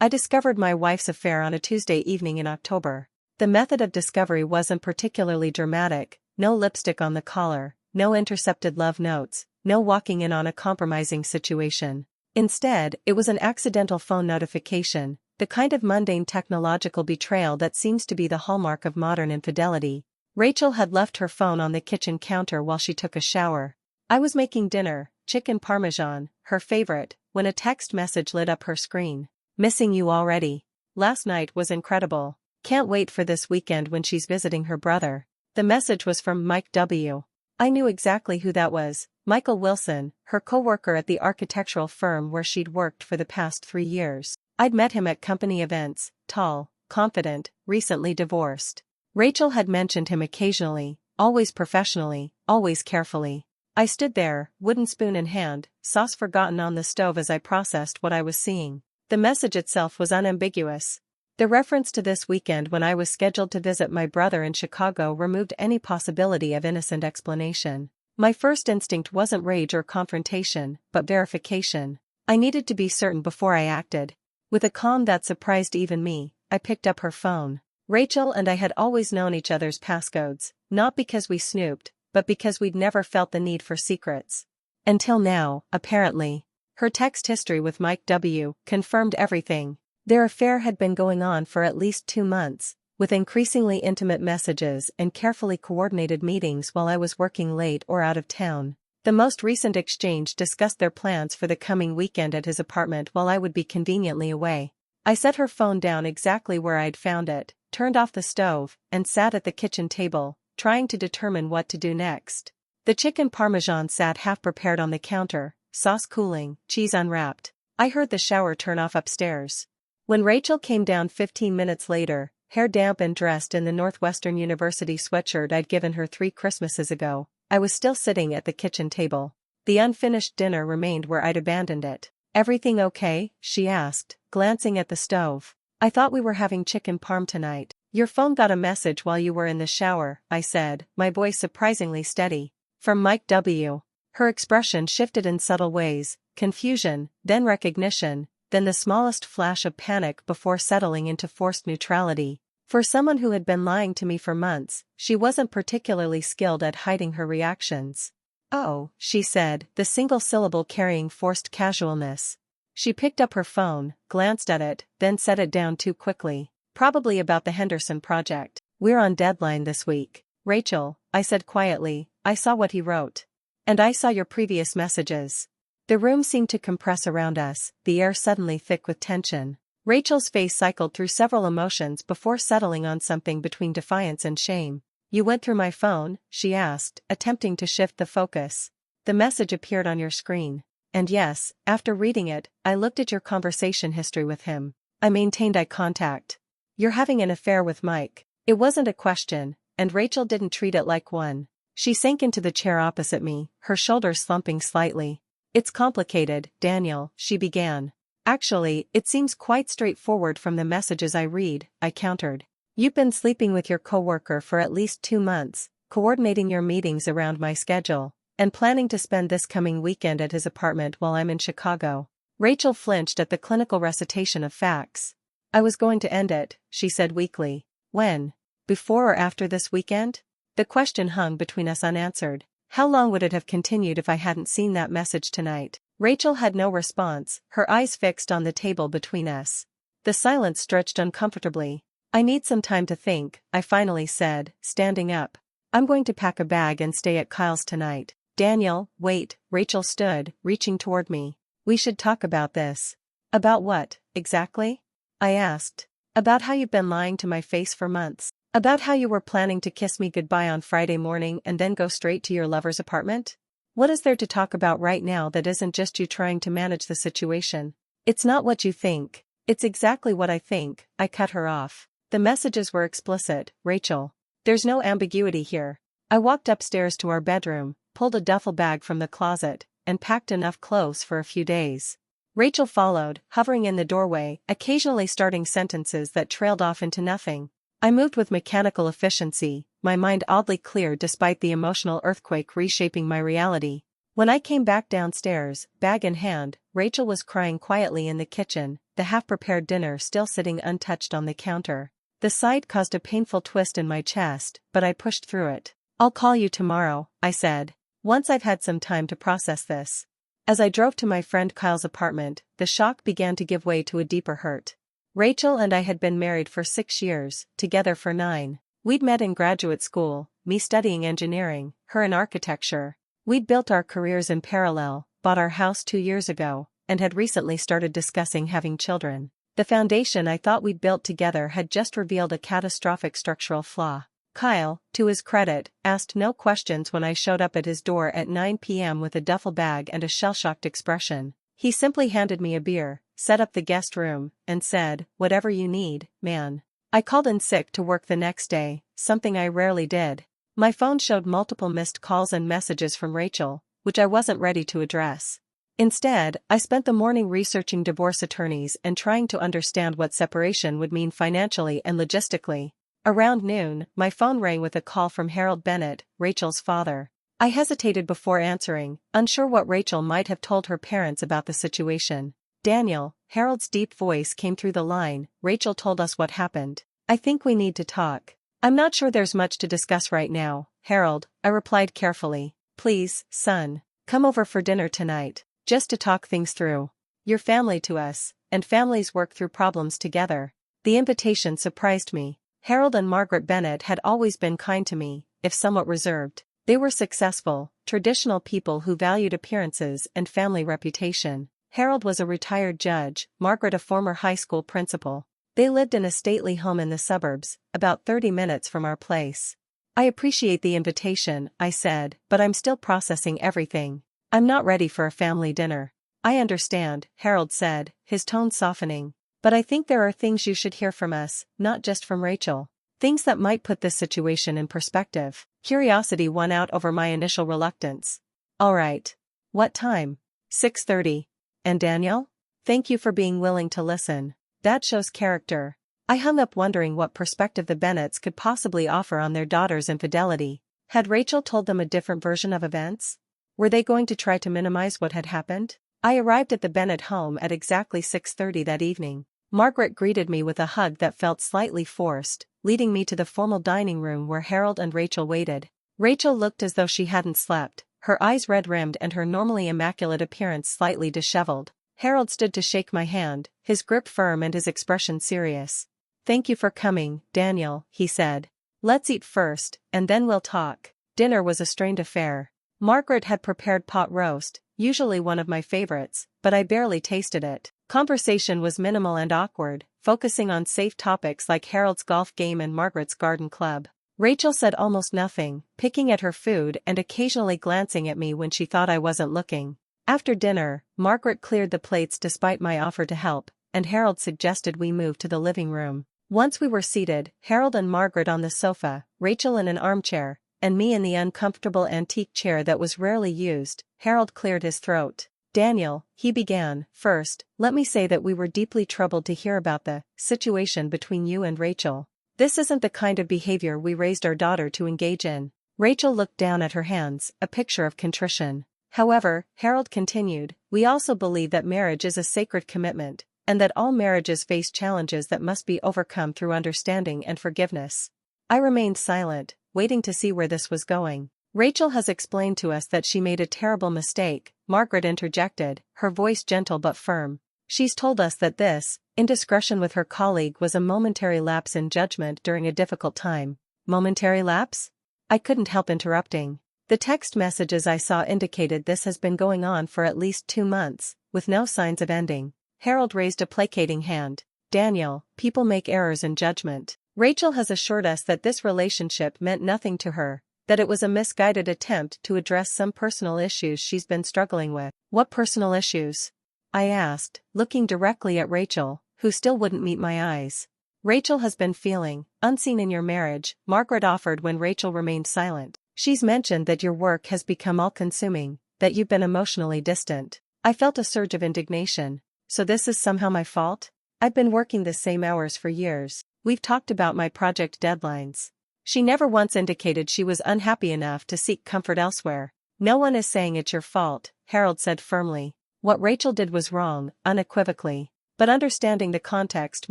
I discovered my wife's affair on a Tuesday evening in October. The method of discovery wasn't particularly dramatic, no lipstick on the collar, no intercepted love notes, no walking in on a compromising situation. Instead, it was an accidental phone notification, the kind of mundane technological betrayal that seems to be the hallmark of modern infidelity. Rachel had left her phone on the kitchen counter while she took a shower. I was making dinner, chicken parmesan, her favorite, when a text message lit up her screen. Missing you already. Last night was incredible. Can't wait for this weekend when she's visiting her brother. The message was from Mike W. I knew exactly who that was, Michael Wilson, her co-worker at the architectural firm where she'd worked for the past 3 years. I'd met him at company events, tall, confident, recently divorced. Rachel had mentioned him occasionally, always professionally, always carefully. I stood there, wooden spoon in hand, sauce forgotten on the stove as I processed what I was seeing. The message itself was unambiguous. The reference to this weekend when I was scheduled to visit my brother in Chicago removed any possibility of innocent explanation. My first instinct wasn't rage or confrontation, but verification. I needed to be certain before I acted. With a calm that surprised even me, I picked up her phone. Rachel and I had always known each other's passcodes, not because we snooped, but because we'd never felt the need for secrets. Until now, apparently. Her text history with Mike W. confirmed everything. Their affair had been going on for at least 2 months, with increasingly intimate messages and carefully coordinated meetings while I was working late or out of town. The most recent exchange discussed their plans for the coming weekend at his apartment while I would be conveniently away. I set her phone down exactly where I'd found it, turned off the stove, and sat at the kitchen table, trying to determine what to do next. The chicken parmesan sat half-prepared on the counter, sauce cooling, cheese unwrapped. I heard the shower turn off upstairs. When Rachel came down 15 minutes later, hair damp and dressed in the Northwestern University sweatshirt I'd given her 3 Christmases ago, I was still sitting at the kitchen table. The unfinished dinner remained where I'd abandoned it. "Everything okay?" she asked, glancing at the stove. "I thought we were having chicken parm tonight." "Your phone got a message while you were in the shower," I said, my voice surprisingly steady. "From Mike W." Her expression shifted in subtle ways, confusion, then recognition, then the smallest flash of panic before settling into forced neutrality. For someone who had been lying to me for months, she wasn't particularly skilled at hiding her reactions. "Oh," she said, the single syllable carrying forced casualness. She picked up her phone, glanced at it, then set it down too quickly. "Probably about the Henderson project. We're on deadline this week." "Rachel," I said quietly, "I saw what he wrote. And I saw your previous messages." The room seemed to compress around us, the air suddenly thick with tension. Rachel's face cycled through several emotions before settling on something between defiance and shame. "You went through my phone?" she asked, attempting to shift the focus. "The message appeared on your screen. And yes, after reading it, I looked at your conversation history with him." I maintained eye contact. "You're having an affair with Mike." It wasn't a question, and Rachel didn't treat it like one. She sank into the chair opposite me, her shoulders slumping slightly. "It's complicated, Daniel," she began. "Actually, it seems quite straightforward from the messages I read," I countered. "You've been sleeping with your coworker for at least 2 months, coordinating your meetings around my schedule, and planning to spend this coming weekend at his apartment while I'm in Chicago." Rachel flinched at the clinical recitation of facts. "I was going to end it," she said weakly. "When? Before or after this weekend?" The question hung between us unanswered. How long would it have continued if I hadn't seen that message tonight? Rachel had no response, her eyes fixed on the table between us. The silence stretched uncomfortably. "I need some time to think," I finally said, standing up. "I'm going to pack a bag and stay at Kyle's tonight." "Daniel, wait." Rachel stood, reaching toward me. "We should talk about this." "About what, exactly?" I asked. "About how you've been lying to my face for months. About how you were planning to kiss me goodbye on Friday morning and then go straight to your lover's apartment? What is there to talk about right now that isn't just you trying to manage the situation?" "It's not what you think. It's exactly what I think," I cut her off. "The messages were explicit, Rachel. There's no ambiguity here." I walked upstairs to our bedroom, pulled a duffel bag from the closet, and packed enough clothes for a few days. Rachel followed, hovering in the doorway, occasionally starting sentences that trailed off into nothing. I moved with mechanical efficiency, my mind oddly clear despite the emotional earthquake reshaping my reality. When I came back downstairs, bag in hand, Rachel was crying quietly in the kitchen, the half-prepared dinner still sitting untouched on the counter. The sight caused a painful twist in my chest, but I pushed through it. "I'll call you tomorrow," I said. "Once I've had some time to process this." As I drove to my friend Kyle's apartment, the shock began to give way to a deeper hurt. Rachel and I had been married for 6 years, together for 9. We'd met in graduate school, me studying engineering, her in architecture. We'd built our careers in parallel, bought our house 2 years ago, and had recently started discussing having children. The foundation I thought we'd built together had just revealed a catastrophic structural flaw. Kyle, to his credit, asked no questions when I showed up at his door at 9 p.m. with a duffel bag and a shell-shocked expression. He simply handed me a beer, set up the guest room, and said, "Whatever you need, man." I called in sick to work the next day, something I rarely did. My phone showed multiple missed calls and messages from Rachel, which I wasn't ready to address. Instead, I spent the morning researching divorce attorneys and trying to understand what separation would mean financially and logistically. Around noon, my phone rang with a call from Harold Bennett, Rachel's father. I hesitated before answering, unsure what Rachel might have told her parents about the situation. "Daniel," Harold's deep voice came through the line, "Rachel told us what happened. I think we need to talk." "I'm not sure there's much to discuss right now, Harold," I replied carefully. "Please, son, come over for dinner tonight, just to talk things through. You're family to us, and families work through problems together." The invitation surprised me. Harold and Margaret Bennett had always been kind to me, if somewhat reserved. They were successful, traditional people who valued appearances and family reputation. Harold was a retired judge, Margaret a former high school principal. They lived in a stately home in the suburbs, about 30 minutes from our place. "I appreciate the invitation," I said, "but I'm still processing everything. I'm not ready for a family dinner." "I understand," Harold said, his tone softening. "But I think there are things you should hear from us, not just from Rachel. Things that might put this situation in perspective." Curiosity won out over my initial reluctance. "All right. What time?" "6:30. And Daniel? Thank you for being willing to listen. That shows character." I hung up wondering what perspective the Bennetts could possibly offer on their daughter's infidelity. Had Rachel told them a different version of events? Were they going to try to minimize what had happened? I arrived at the Bennett home at exactly 6:30 that evening. Margaret greeted me with a hug that felt slightly forced, leading me to the formal dining room where Harold and Rachel waited. Rachel looked as though she hadn't slept, her eyes red-rimmed and her normally immaculate appearance slightly disheveled. Harold stood to shake my hand, his grip firm and his expression serious. "Thank you for coming, Daniel," he said. "Let's eat first, and then we'll talk." Dinner was a strained affair. Margaret had prepared pot roast, usually one of my favorites, but I barely tasted it. Conversation was minimal and awkward, focusing on safe topics like Harold's golf game and Margaret's garden club. Rachel said almost nothing, picking at her food and occasionally glancing at me when she thought I wasn't looking. After dinner, Margaret cleared the plates despite my offer to help, and Harold suggested we move to the living room. Once we were seated, Harold and Margaret on the sofa, Rachel in an armchair, and me in the uncomfortable antique chair that was rarely used, Harold cleared his throat. "Daniel," he began, "first, let me say that we were deeply troubled to hear about the situation between you and Rachel. This isn't the kind of behavior we raised our daughter to engage in." Rachel looked down at her hands, a picture of contrition. "However," Harold continued, "we also believe that marriage is a sacred commitment, and that all marriages face challenges that must be overcome through understanding and forgiveness." I remained silent, waiting to see where this was going. "Rachel has explained to us that she made a terrible mistake," Margaret interjected, her voice gentle but firm. "She's told us that this indiscretion with her colleague was a momentary lapse in judgment during a difficult time." "Momentary lapse?" I couldn't help interrupting. "The text messages I saw indicated this has been going on for at least 2 months, with no signs of ending." Harold raised a placating hand. "Daniel, people make errors in judgment. Rachel has assured us that this relationship meant nothing to her, that it was a misguided attempt to address some personal issues she's been struggling with." "What personal issues?" I asked, looking directly at Rachel, who still wouldn't meet my eyes. "Rachel has been feeling unseen in your marriage," Margaret offered when Rachel remained silent. "She's mentioned that your work has become all-consuming, that you've been emotionally distant." I felt a surge of indignation. So this is somehow my fault? I've been working the same hours for years. We've talked about my project deadlines. She never once indicated she was unhappy enough to seek comfort elsewhere. No one is saying it's your fault, Harold said firmly. What Rachel did was wrong, unequivocally. But understanding the context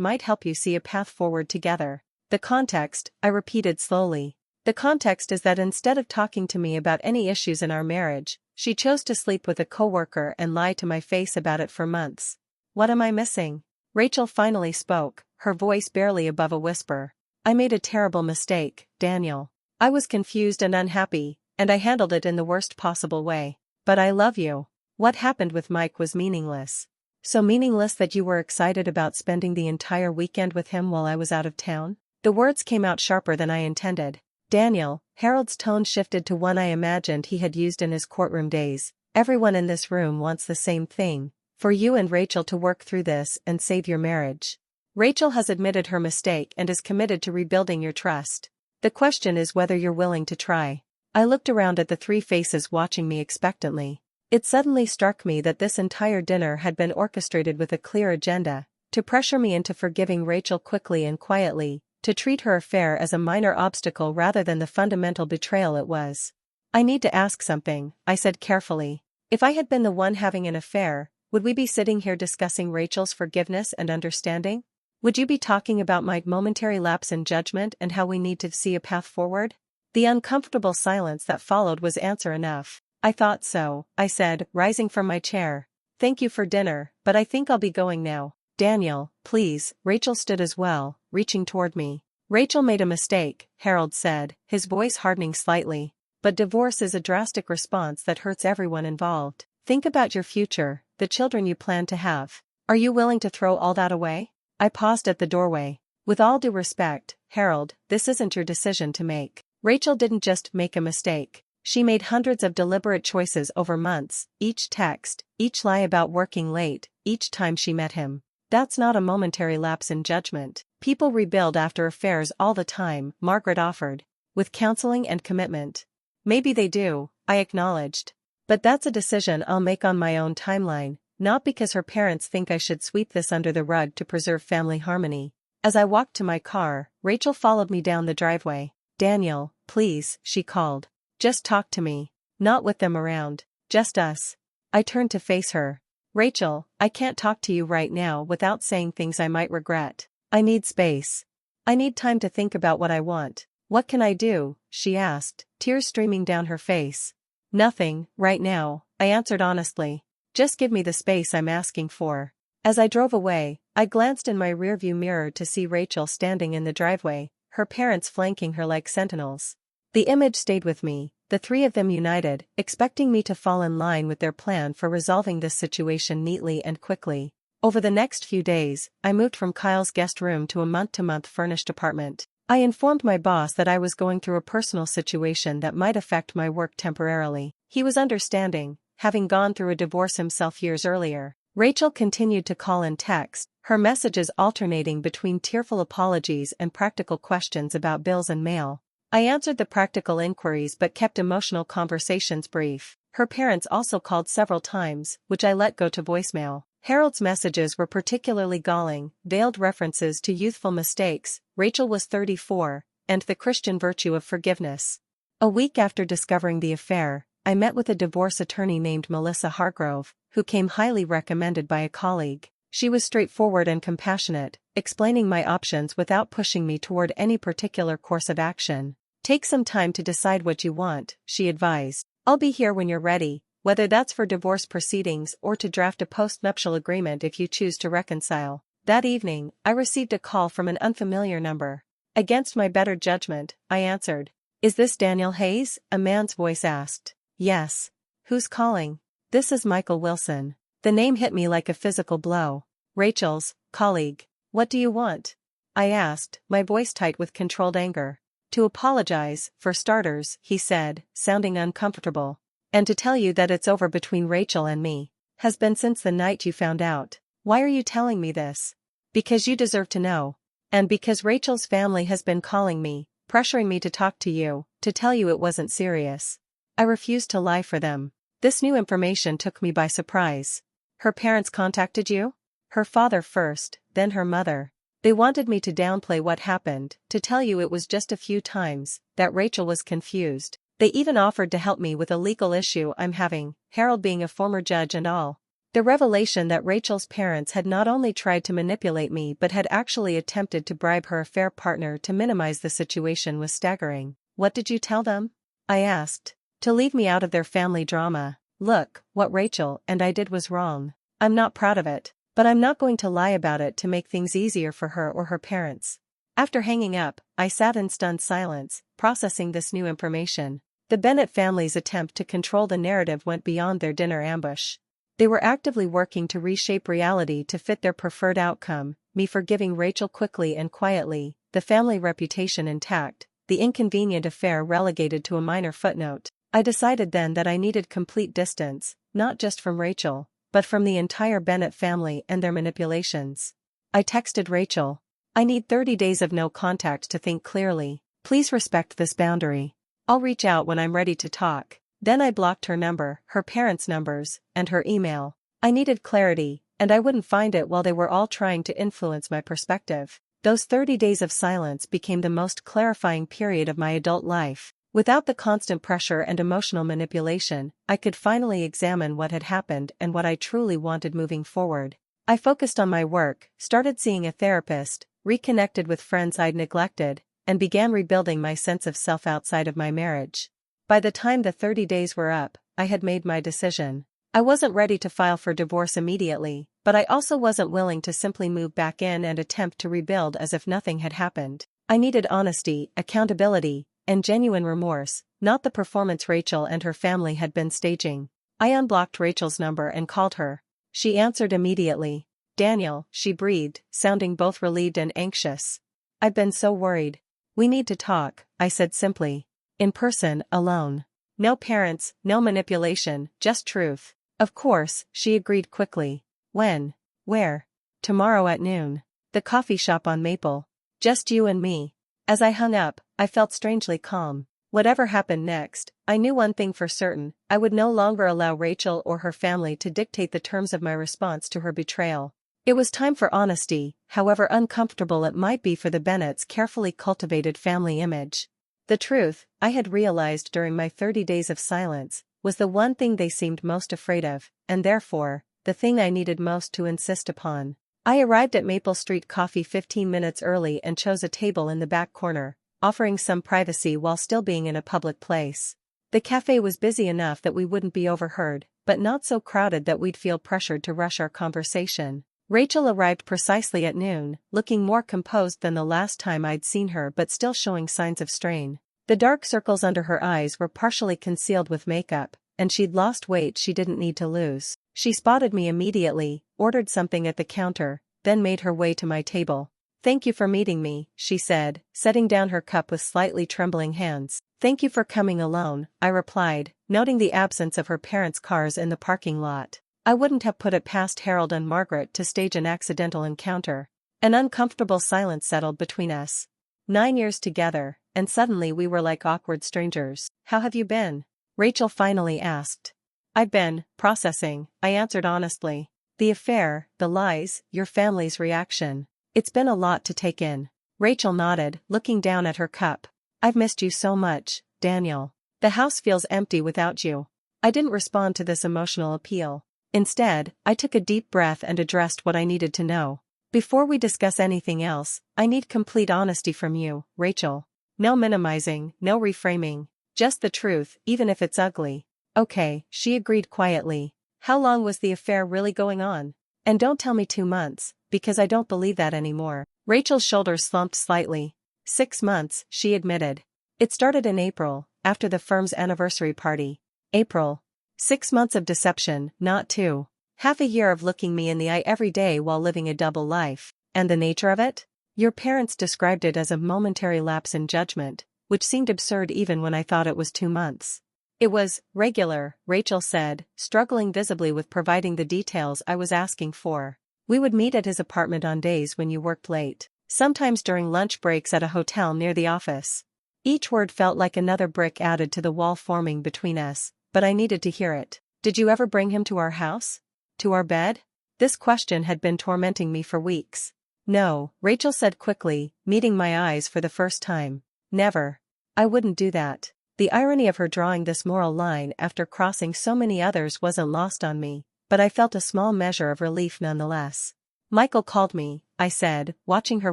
might help you see a path forward together. The context, I repeated slowly. The context is that instead of talking to me about any issues in our marriage, she chose to sleep with a coworker and lie to my face about it for months. What am I missing? Rachel finally spoke, her voice barely above a whisper. I made a terrible mistake, Daniel. I was confused and unhappy, and I handled it in the worst possible way. But I love you. What happened with Mike was meaningless. So meaningless that you were excited about spending the entire weekend with him while I was out of town? The words came out sharper than I intended. Daniel, Harold's tone shifted to one I imagined he had used in his courtroom days. Everyone in this room wants the same thing, for you and Rachel to work through this and save your marriage. Rachel has admitted her mistake and is committed to rebuilding your trust. The question is whether you're willing to try. I looked around at the three faces watching me expectantly. It suddenly struck me that this entire dinner had been orchestrated with a clear agenda, to pressure me into forgiving Rachel quickly and quietly, to treat her affair as a minor obstacle rather than the fundamental betrayal it was. I need to ask something, I said carefully. If I had been the one having an affair, would we be sitting here discussing Rachel's forgiveness and understanding? Would you be talking about my momentary lapse in judgment and how we need to see a path forward? The uncomfortable silence that followed was answer enough. I thought so, I said, rising from my chair. Thank you for dinner, but I think I'll be going now. Daniel, please. Rachel stood as well, reaching toward me. Rachel made a mistake, Harold said, his voice hardening slightly. But divorce is a drastic response that hurts everyone involved. Think about your future, the children you plan to have. Are you willing to throw all that away? I paused at the doorway. With all due respect, Harold, this isn't your decision to make. Rachel didn't just make a mistake. She made hundreds of deliberate choices over months, each text, each lie about working late, each time she met him. That's not a momentary lapse in judgment. People rebuild after affairs all the time, Margaret offered. With counseling and commitment. Maybe they do, I acknowledged. But that's a decision I'll make on my own timeline, not because her parents think I should sweep this under the rug to preserve family harmony. As I walked to my car, Rachel followed me down the driveway. Daniel, please, she called. Just talk to me. Not with them around. Just us. I turned to face her. Rachel, I can't talk to you right now without saying things I might regret. I need space. I need time to think about what I want. What can I do? She asked, tears streaming down her face. Nothing, right now, I answered honestly. Just give me the space I'm asking for. As I drove away, I glanced in my rearview mirror to see Rachel standing in the driveway, her parents flanking her like sentinels. The image stayed with me, the three of them united, expecting me to fall in line with their plan for resolving this situation neatly and quickly. Over the next few days, I moved from Kyle's guest room to a month-to-month furnished apartment. I informed my boss that I was going through a personal situation that might affect my work temporarily. He was understanding, having gone through a divorce himself years earlier. Rachel continued to call and text, her messages alternating between tearful apologies and practical questions about bills and mail. I answered the practical inquiries but kept emotional conversations brief. Her parents also called several times, which I let go to voicemail. Harold's messages were particularly galling, veiled references to youthful mistakes. Rachel was 34, and the Christian virtue of forgiveness. A week after discovering the affair, I met with a divorce attorney named Melissa Hargrove, who came highly recommended by a colleague. She was straightforward and compassionate, explaining my options without pushing me toward any particular course of action. Take some time to decide what you want, she advised. I'll be here when you're ready, whether that's for divorce proceedings or to draft a post-nuptial agreement if you choose to reconcile. That evening, I received a call from an unfamiliar number. Against my better judgment, I answered. Is this Daniel Hayes? A man's voice asked. Yes. Who's calling? This is Michael Wilson. The name hit me like a physical blow. Rachel's colleague. What do you want? I asked, my voice tight with controlled anger. To apologize, for starters, he said, sounding uncomfortable. And to tell you that it's over between Rachel and me. Has been since the night you found out. Why are you telling me this? Because you deserve to know. And because Rachel's family has been calling me, pressuring me to talk to you, to tell you it wasn't serious. I refused to lie for them. This new information took me by surprise. Her parents contacted you? Her father first, then her mother. They wanted me to downplay what happened, to tell you it was just a few times, that Rachel was confused. They even offered to help me with a legal issue I'm having, Harold being a former judge and all. The revelation that Rachel's parents had not only tried to manipulate me but had actually attempted to bribe her affair partner to minimize the situation was staggering. What did you tell them? I asked. To leave me out of their family drama. Look, what Rachel and I did was wrong. I'm not proud of it, but I'm not going to lie about it to make things easier for her or her parents. After hanging up, I sat in stunned silence, processing this new information. The Bennett family's attempt to control the narrative went beyond their dinner ambush. They were actively working to reshape reality to fit their preferred outcome, me forgiving Rachel quickly and quietly, the family reputation intact, the inconvenient affair relegated to a minor footnote. I decided then that I needed complete distance, not just from Rachel, but from the entire Bennett family and their manipulations. I texted Rachel. I need 30 days of no contact to think clearly. Please respect this boundary. I'll reach out when I'm ready to talk. Then I blocked her number, her parents' numbers, and her email. I needed clarity, and I wouldn't find it while they were all trying to influence my perspective. Those 30 days of silence became the most clarifying period of my adult life. Without the constant pressure and emotional manipulation, I could finally examine what had happened and what I truly wanted moving forward. I focused on my work, started seeing a therapist, reconnected with friends I'd neglected, and began rebuilding my sense of self outside of my marriage. By the time the 30 days were up, I had made my decision. I wasn't ready to file for divorce immediately, but I also wasn't willing to simply move back in and attempt to rebuild as if nothing had happened. I needed honesty, accountability, and genuine remorse, not the performance Rachel and her family had been staging. I unblocked Rachel's number and called her. She answered immediately. Daniel, she breathed, sounding both relieved and anxious. I've been so worried. We need to talk, I said simply. In person, alone. No parents, no manipulation, just truth. Of course, she agreed quickly. When? Where? Tomorrow at noon. The coffee shop on Maple. Just you and me. As I hung up, I felt strangely calm. Whatever happened next, I knew one thing for certain: I would no longer allow Rachel or her family to dictate the terms of my response to her betrayal. It was time for honesty, however uncomfortable it might be for the Bennetts' carefully cultivated family image. The truth, I had realized during my 30 days of silence, was the one thing they seemed most afraid of, and therefore, the thing I needed most to insist upon. I arrived at Maple Street Coffee 15 minutes early and chose a table in the back corner, offering some privacy while still being in a public place. The cafe was busy enough that we wouldn't be overheard, but not so crowded that we'd feel pressured to rush our conversation. Rachel arrived precisely at noon, looking more composed than the last time I'd seen her but still showing signs of strain. The dark circles under her eyes were partially concealed with makeup, and she'd lost weight she didn't need to lose. She spotted me immediately, ordered something at the counter, then made her way to my table. "Thank you for meeting me," she said, setting down her cup with slightly trembling hands. "Thank you for coming alone," I replied, noting the absence of her parents' cars in the parking lot. I wouldn't have put it past Harold and Margaret to stage an accidental encounter. An uncomfortable silence settled between us. 9 years together, and suddenly we were like awkward strangers. "How have you been?" Rachel finally asked. "I've been processing," I answered honestly. "The affair, the lies, your family's reaction. It's been a lot to take in." Rachel nodded, looking down at her cup. "I've missed you so much, Daniel. The house feels empty without you." I didn't respond to this emotional appeal. Instead, I took a deep breath and addressed what I needed to know. "Before we discuss anything else, I need complete honesty from you, Rachel. No minimizing, no reframing. Just the truth, even if it's ugly." "Okay," she agreed quietly. "How long was the affair really going on? And don't tell me 2 months, because I don't believe that anymore." Rachel's shoulders slumped slightly. 6 months, she admitted. "It started in April, after the firm's anniversary party." April. 6 months of deception, not 2. Half a year of looking me in the eye every day while living a double life. And the nature of it? Your parents described it as a momentary lapse in judgment, which seemed absurd even when I thought it was 2 months. "It was regular," Rachel said, struggling visibly with providing the details I was asking for. "We would meet at his apartment on days when you worked late, sometimes during lunch breaks at a hotel near the office." Each word felt like another brick added to the wall forming between us, but I needed to hear it. "Did you ever bring him to our house? To our bed?" This question had been tormenting me for weeks. "No," Rachel said quickly, meeting my eyes for the first time. "Never. I wouldn't do that. The irony of her drawing this moral line after crossing so many others wasn't lost on me, but I felt a small measure of relief nonetheless. Michael called me, I said, watching her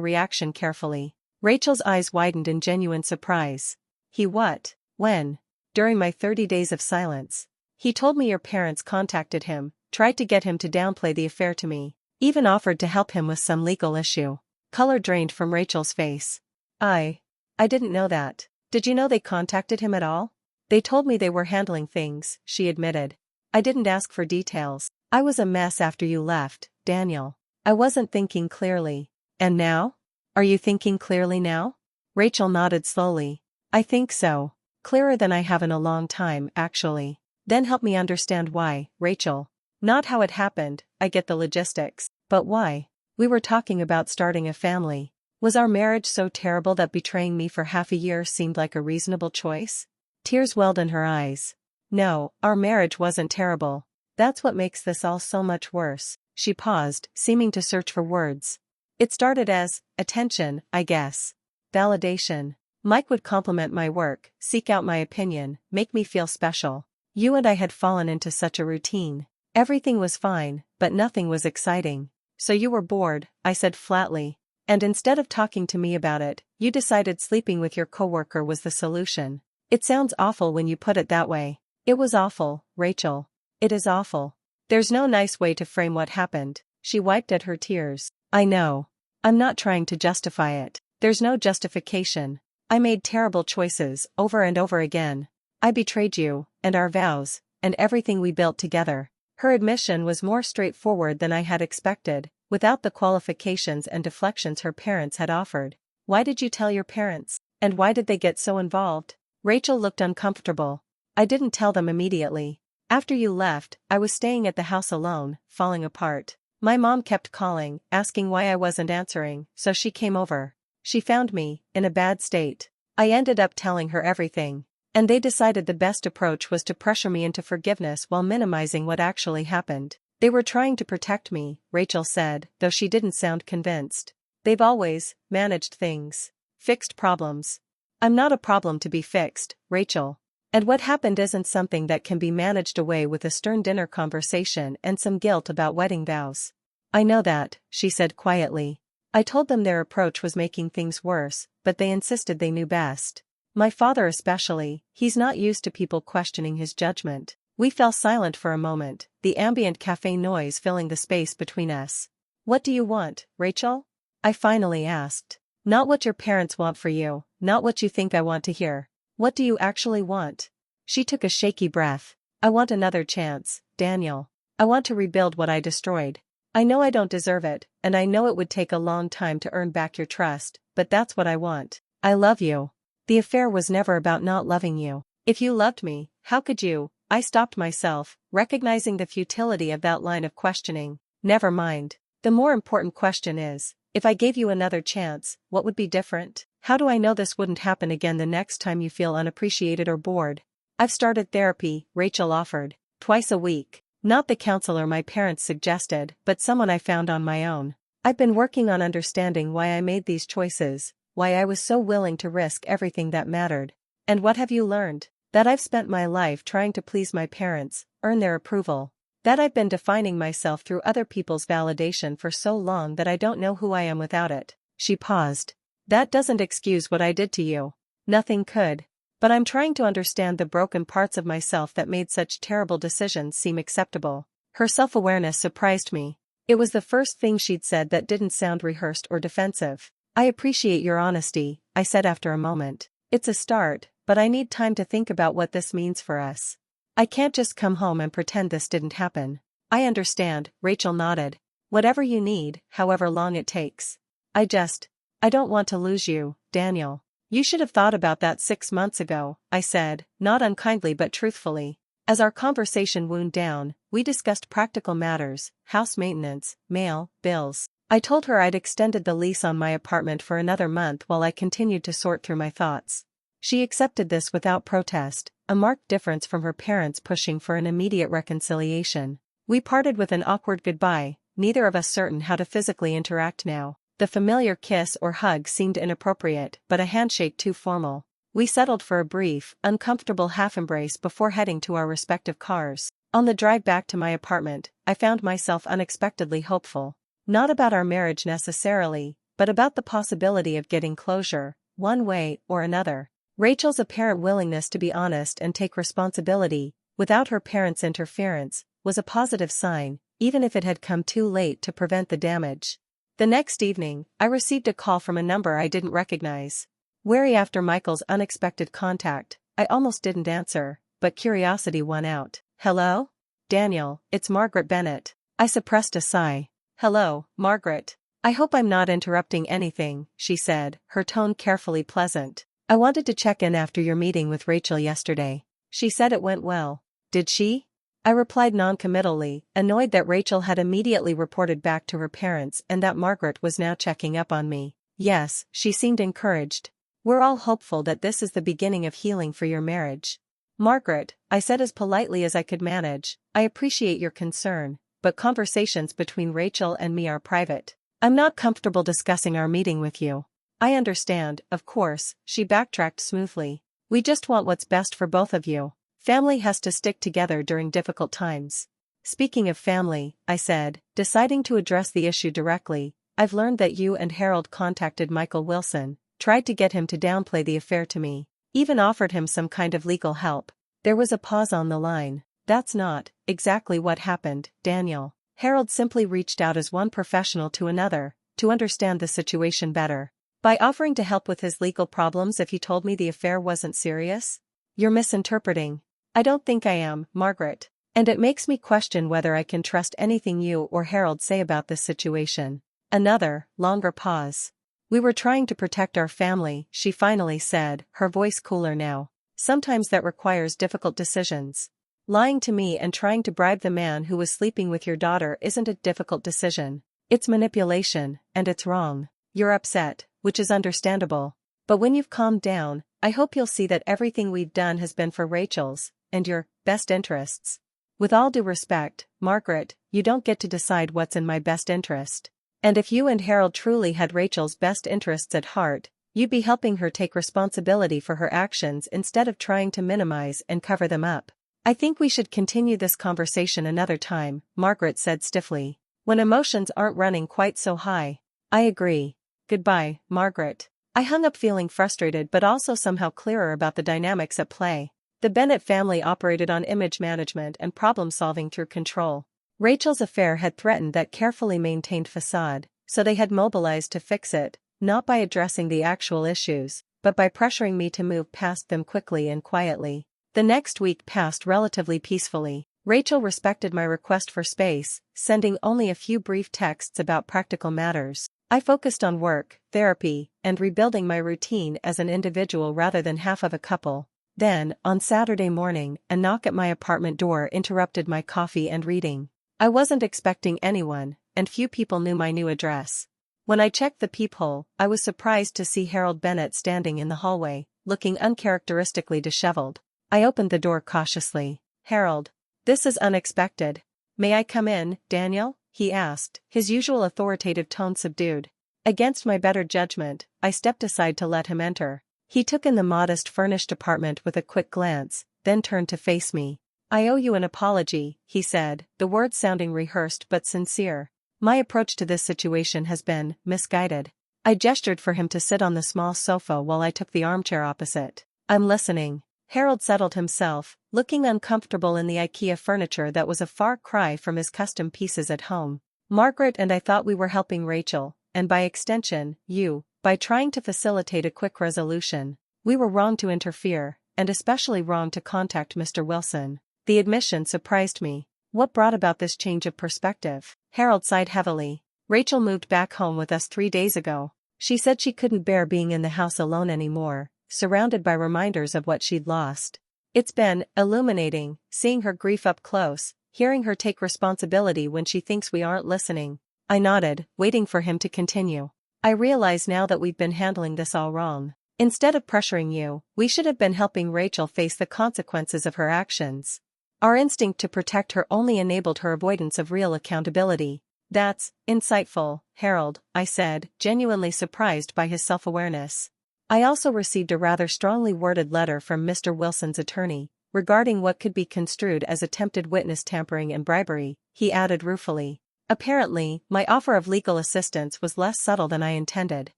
reaction carefully. Rachel's eyes widened in genuine surprise. He what? When? During my 30 days of silence. He told me your parents contacted him, tried to get him to downplay the affair to me, even offered to help him with some legal issue. Color drained from Rachel's face. I didn't know that. Did you know they contacted him at all? They told me they were handling things, she admitted. I didn't ask for details. I was a mess after you left, Daniel. I wasn't thinking clearly. And now? Are you thinking clearly now? Rachel nodded slowly. I think so. Clearer than I have in a long time, actually. Then help me understand why, Rachel. Not how it happened, I get the logistics. But why? We were talking about starting a family. Was our marriage so terrible that betraying me for half a year seemed like a reasonable choice? Tears welled in her eyes. No, our marriage wasn't terrible. That's what makes this all so much worse. She paused, seeming to search for words. It started as attention, I guess. Validation. Mike would compliment my work, seek out my opinion, make me feel special. You and I had fallen into such a routine. Everything was fine, but nothing was exciting. So you were bored, I said flatly. And instead of talking to me about it, you decided sleeping with your coworker was the solution. It sounds awful when you put it that way. It was awful, Rachel. It is awful. There's no nice way to frame what happened. She wiped at her tears. I know. I'm not trying to justify it. There's no justification. I made terrible choices, over and over again. I betrayed you, and our vows, and everything we built together. Her admission was more straightforward than I had expected, without the qualifications and deflections her parents had offered. Why did you tell your parents? And why did they get so involved? Rachel looked uncomfortable. I didn't tell them immediately. After you left, I was staying at the house alone, falling apart. My mom kept calling, asking why I wasn't answering, so she came over. She found me, in a bad state. I ended up telling her everything. And they decided the best approach was to pressure me into forgiveness while minimizing what actually happened. They were trying to protect me, Rachel said, though she didn't sound convinced. They've always managed things. Fixed problems. I'm not a problem to be fixed, Rachel. And what happened isn't something that can be managed away with a stern dinner conversation and some guilt about wedding vows. I know that, she said quietly. I told them their approach was making things worse, but they insisted they knew best. My father especially, he's not used to people questioning his judgment. We fell silent for a moment, the ambient cafe noise filling the space between us. What do you want, Rachel? I finally asked. Not what your parents want for you, not what you think I want to hear. What do you actually want? She took a shaky breath. I want another chance, Daniel. I want to rebuild what I destroyed. I know I don't deserve it, and I know it would take a long time to earn back your trust, but that's what I want. I love you. The affair was never about not loving you. If you loved me, how could you? I stopped myself, recognizing the futility of that line of questioning. Never mind. The more important question is, if I gave you another chance, what would be different? How do I know this wouldn't happen again the next time you feel unappreciated or bored? I've started therapy, Rachel offered, twice a week. Not the counselor my parents suggested, but someone I found on my own. I've been working on understanding why I made these choices, why I was so willing to risk everything that mattered. And what have you learned? That I've spent my life trying to please my parents, earn their approval. That I've been defining myself through other people's validation for so long that I don't know who I am without it. She paused. That doesn't excuse what I did to you. Nothing could. But I'm trying to understand the broken parts of myself that made such terrible decisions seem acceptable. Her self-awareness surprised me. It was the first thing she'd said that didn't sound rehearsed or defensive. I appreciate your honesty, I said after a moment. It's a start, but I need time to think about what this means for us. I can't just come home and pretend this didn't happen. I understand, Rachel nodded. Whatever you need, however long it takes. I don't want to lose you, Daniel. You should have thought about that 6 months ago, I said, not unkindly but truthfully. As our conversation wound down, we discussed practical matters, house maintenance, mail, bills. I told her I'd extended the lease on my apartment for another month while I continued to sort through my thoughts. She accepted this without protest, a marked difference from her parents pushing for an immediate reconciliation. We parted with an awkward goodbye, neither of us certain how to physically interact now. The familiar kiss or hug seemed inappropriate, but a handshake too formal. We settled for a brief, uncomfortable half-embrace before heading to our respective cars. On the drive back to my apartment, I found myself unexpectedly hopeful. Not about our marriage necessarily, but about the possibility of getting closure, one way or another. Rachel's apparent willingness to be honest and take responsibility, without her parents' interference, was a positive sign, even if it had come too late to prevent the damage. The next evening, I received a call from a number I didn't recognize. Wary after Michael's unexpected contact, I almost didn't answer, but curiosity won out. "Hello? Daniel, it's Margaret Bennett." I suppressed a sigh. "Hello, Margaret. I hope I'm not interrupting anything," she said, her tone carefully pleasant. "I wanted to check in after your meeting with Rachel yesterday. She said it went well. Did she?" I replied noncommittally, annoyed that Rachel had immediately reported back to her parents and that Margaret was now checking up on me. "Yes," she seemed encouraged. "We're all hopeful that this is the beginning of healing for your marriage." "Margaret," I said as politely as I could manage, "I appreciate your concern, but conversations between Rachel and me are private. I'm not comfortable discussing our meeting with you." "I understand, of course," she backtracked smoothly. "We just want what's best for both of you. Family has to stick together during difficult times." "Speaking of family," I said, deciding to address the issue directly, "I've learned that you and Harold contacted Michael Wilson, tried to get him to downplay the affair to me, even offered him some kind of legal help." There was a pause on the line. "That's not exactly what happened, Daniel. Harold simply reached out as one professional to another, to understand the situation better. By offering to help with his legal problems if he told me the affair wasn't serious?" "You're misinterpreting." "I don't think I am, Margaret. And it makes me question whether I can trust anything you or Harold say about this situation." Another, longer pause. "We were trying to protect our family," she finally said, her voice cooler now. "Sometimes that requires difficult decisions. Lying to me and trying to bribe the man who was sleeping with your daughter isn't a difficult decision. It's manipulation, and it's wrong. You're upset, which is understandable. But when you've calmed down, I hope you'll see that everything we've done has been for Rachel's, and your, best interests. With all due respect, Margaret, you don't get to decide what's in my best interest. And if you and Harold truly had Rachel's best interests at heart, you'd be helping her take responsibility for her actions instead of trying to minimize and cover them up." "I think we should continue this conversation another time," Margaret said stiffly, "when emotions aren't running quite so high." "I agree. Goodbye, Margaret." I hung up feeling frustrated but also somehow clearer about the dynamics at play. The Bennett family operated on image management and problem-solving through control. Rachel's affair had threatened that carefully maintained facade, so they had mobilized to fix it, not by addressing the actual issues, but by pressuring me to move past them quickly and quietly. The next week passed relatively peacefully. Rachel respected my request for space, sending only a few brief texts about practical matters. I focused on work, therapy, and rebuilding my routine as an individual rather than half of a couple. Then, on Saturday morning, a knock at my apartment door interrupted my coffee and reading. I wasn't expecting anyone, and few people knew my new address. When I checked the peephole, I was surprised to see Harold Bennett standing in the hallway, looking uncharacteristically disheveled. I opened the door cautiously. "Harold, this is unexpected. May I come in, Daniel?" he asked, his usual authoritative tone subdued. Against my better judgment, I stepped aside to let him enter. He took in the modest furnished apartment with a quick glance, then turned to face me. "I owe you an apology," he said, the words sounding rehearsed but sincere. "My approach to this situation has been misguided." I gestured for him to sit on the small sofa while I took the armchair opposite. "I'm listening." Harold settled himself, looking uncomfortable in the IKEA furniture that was a far cry from his custom pieces at home. "Margaret and I thought we were helping Rachel, and by extension, you, by trying to facilitate a quick resolution. We were wrong to interfere, and especially wrong to contact Mr. Wilson." The admission surprised me. "What brought about this change of perspective?" Harold sighed heavily. "Rachel moved back home with us 3 days ago. She said she couldn't bear being in the house alone anymore, surrounded by reminders of what she'd lost. It's been illuminating, seeing her grief up close, hearing her take responsibility when she thinks we aren't listening." I nodded, waiting for him to continue. "I realize now that we've been handling this all wrong. Instead of pressuring you, we should have been helping Rachel face the consequences of her actions. Our instinct to protect her only enabled her avoidance of real accountability." "That's insightful, Harold," I said, genuinely surprised by his self-awareness. I also received a rather strongly worded letter from Mr. Wilson's attorney, regarding what could be construed as attempted witness tampering and bribery, he added ruefully. Apparently, my offer of legal assistance was less subtle than I intended.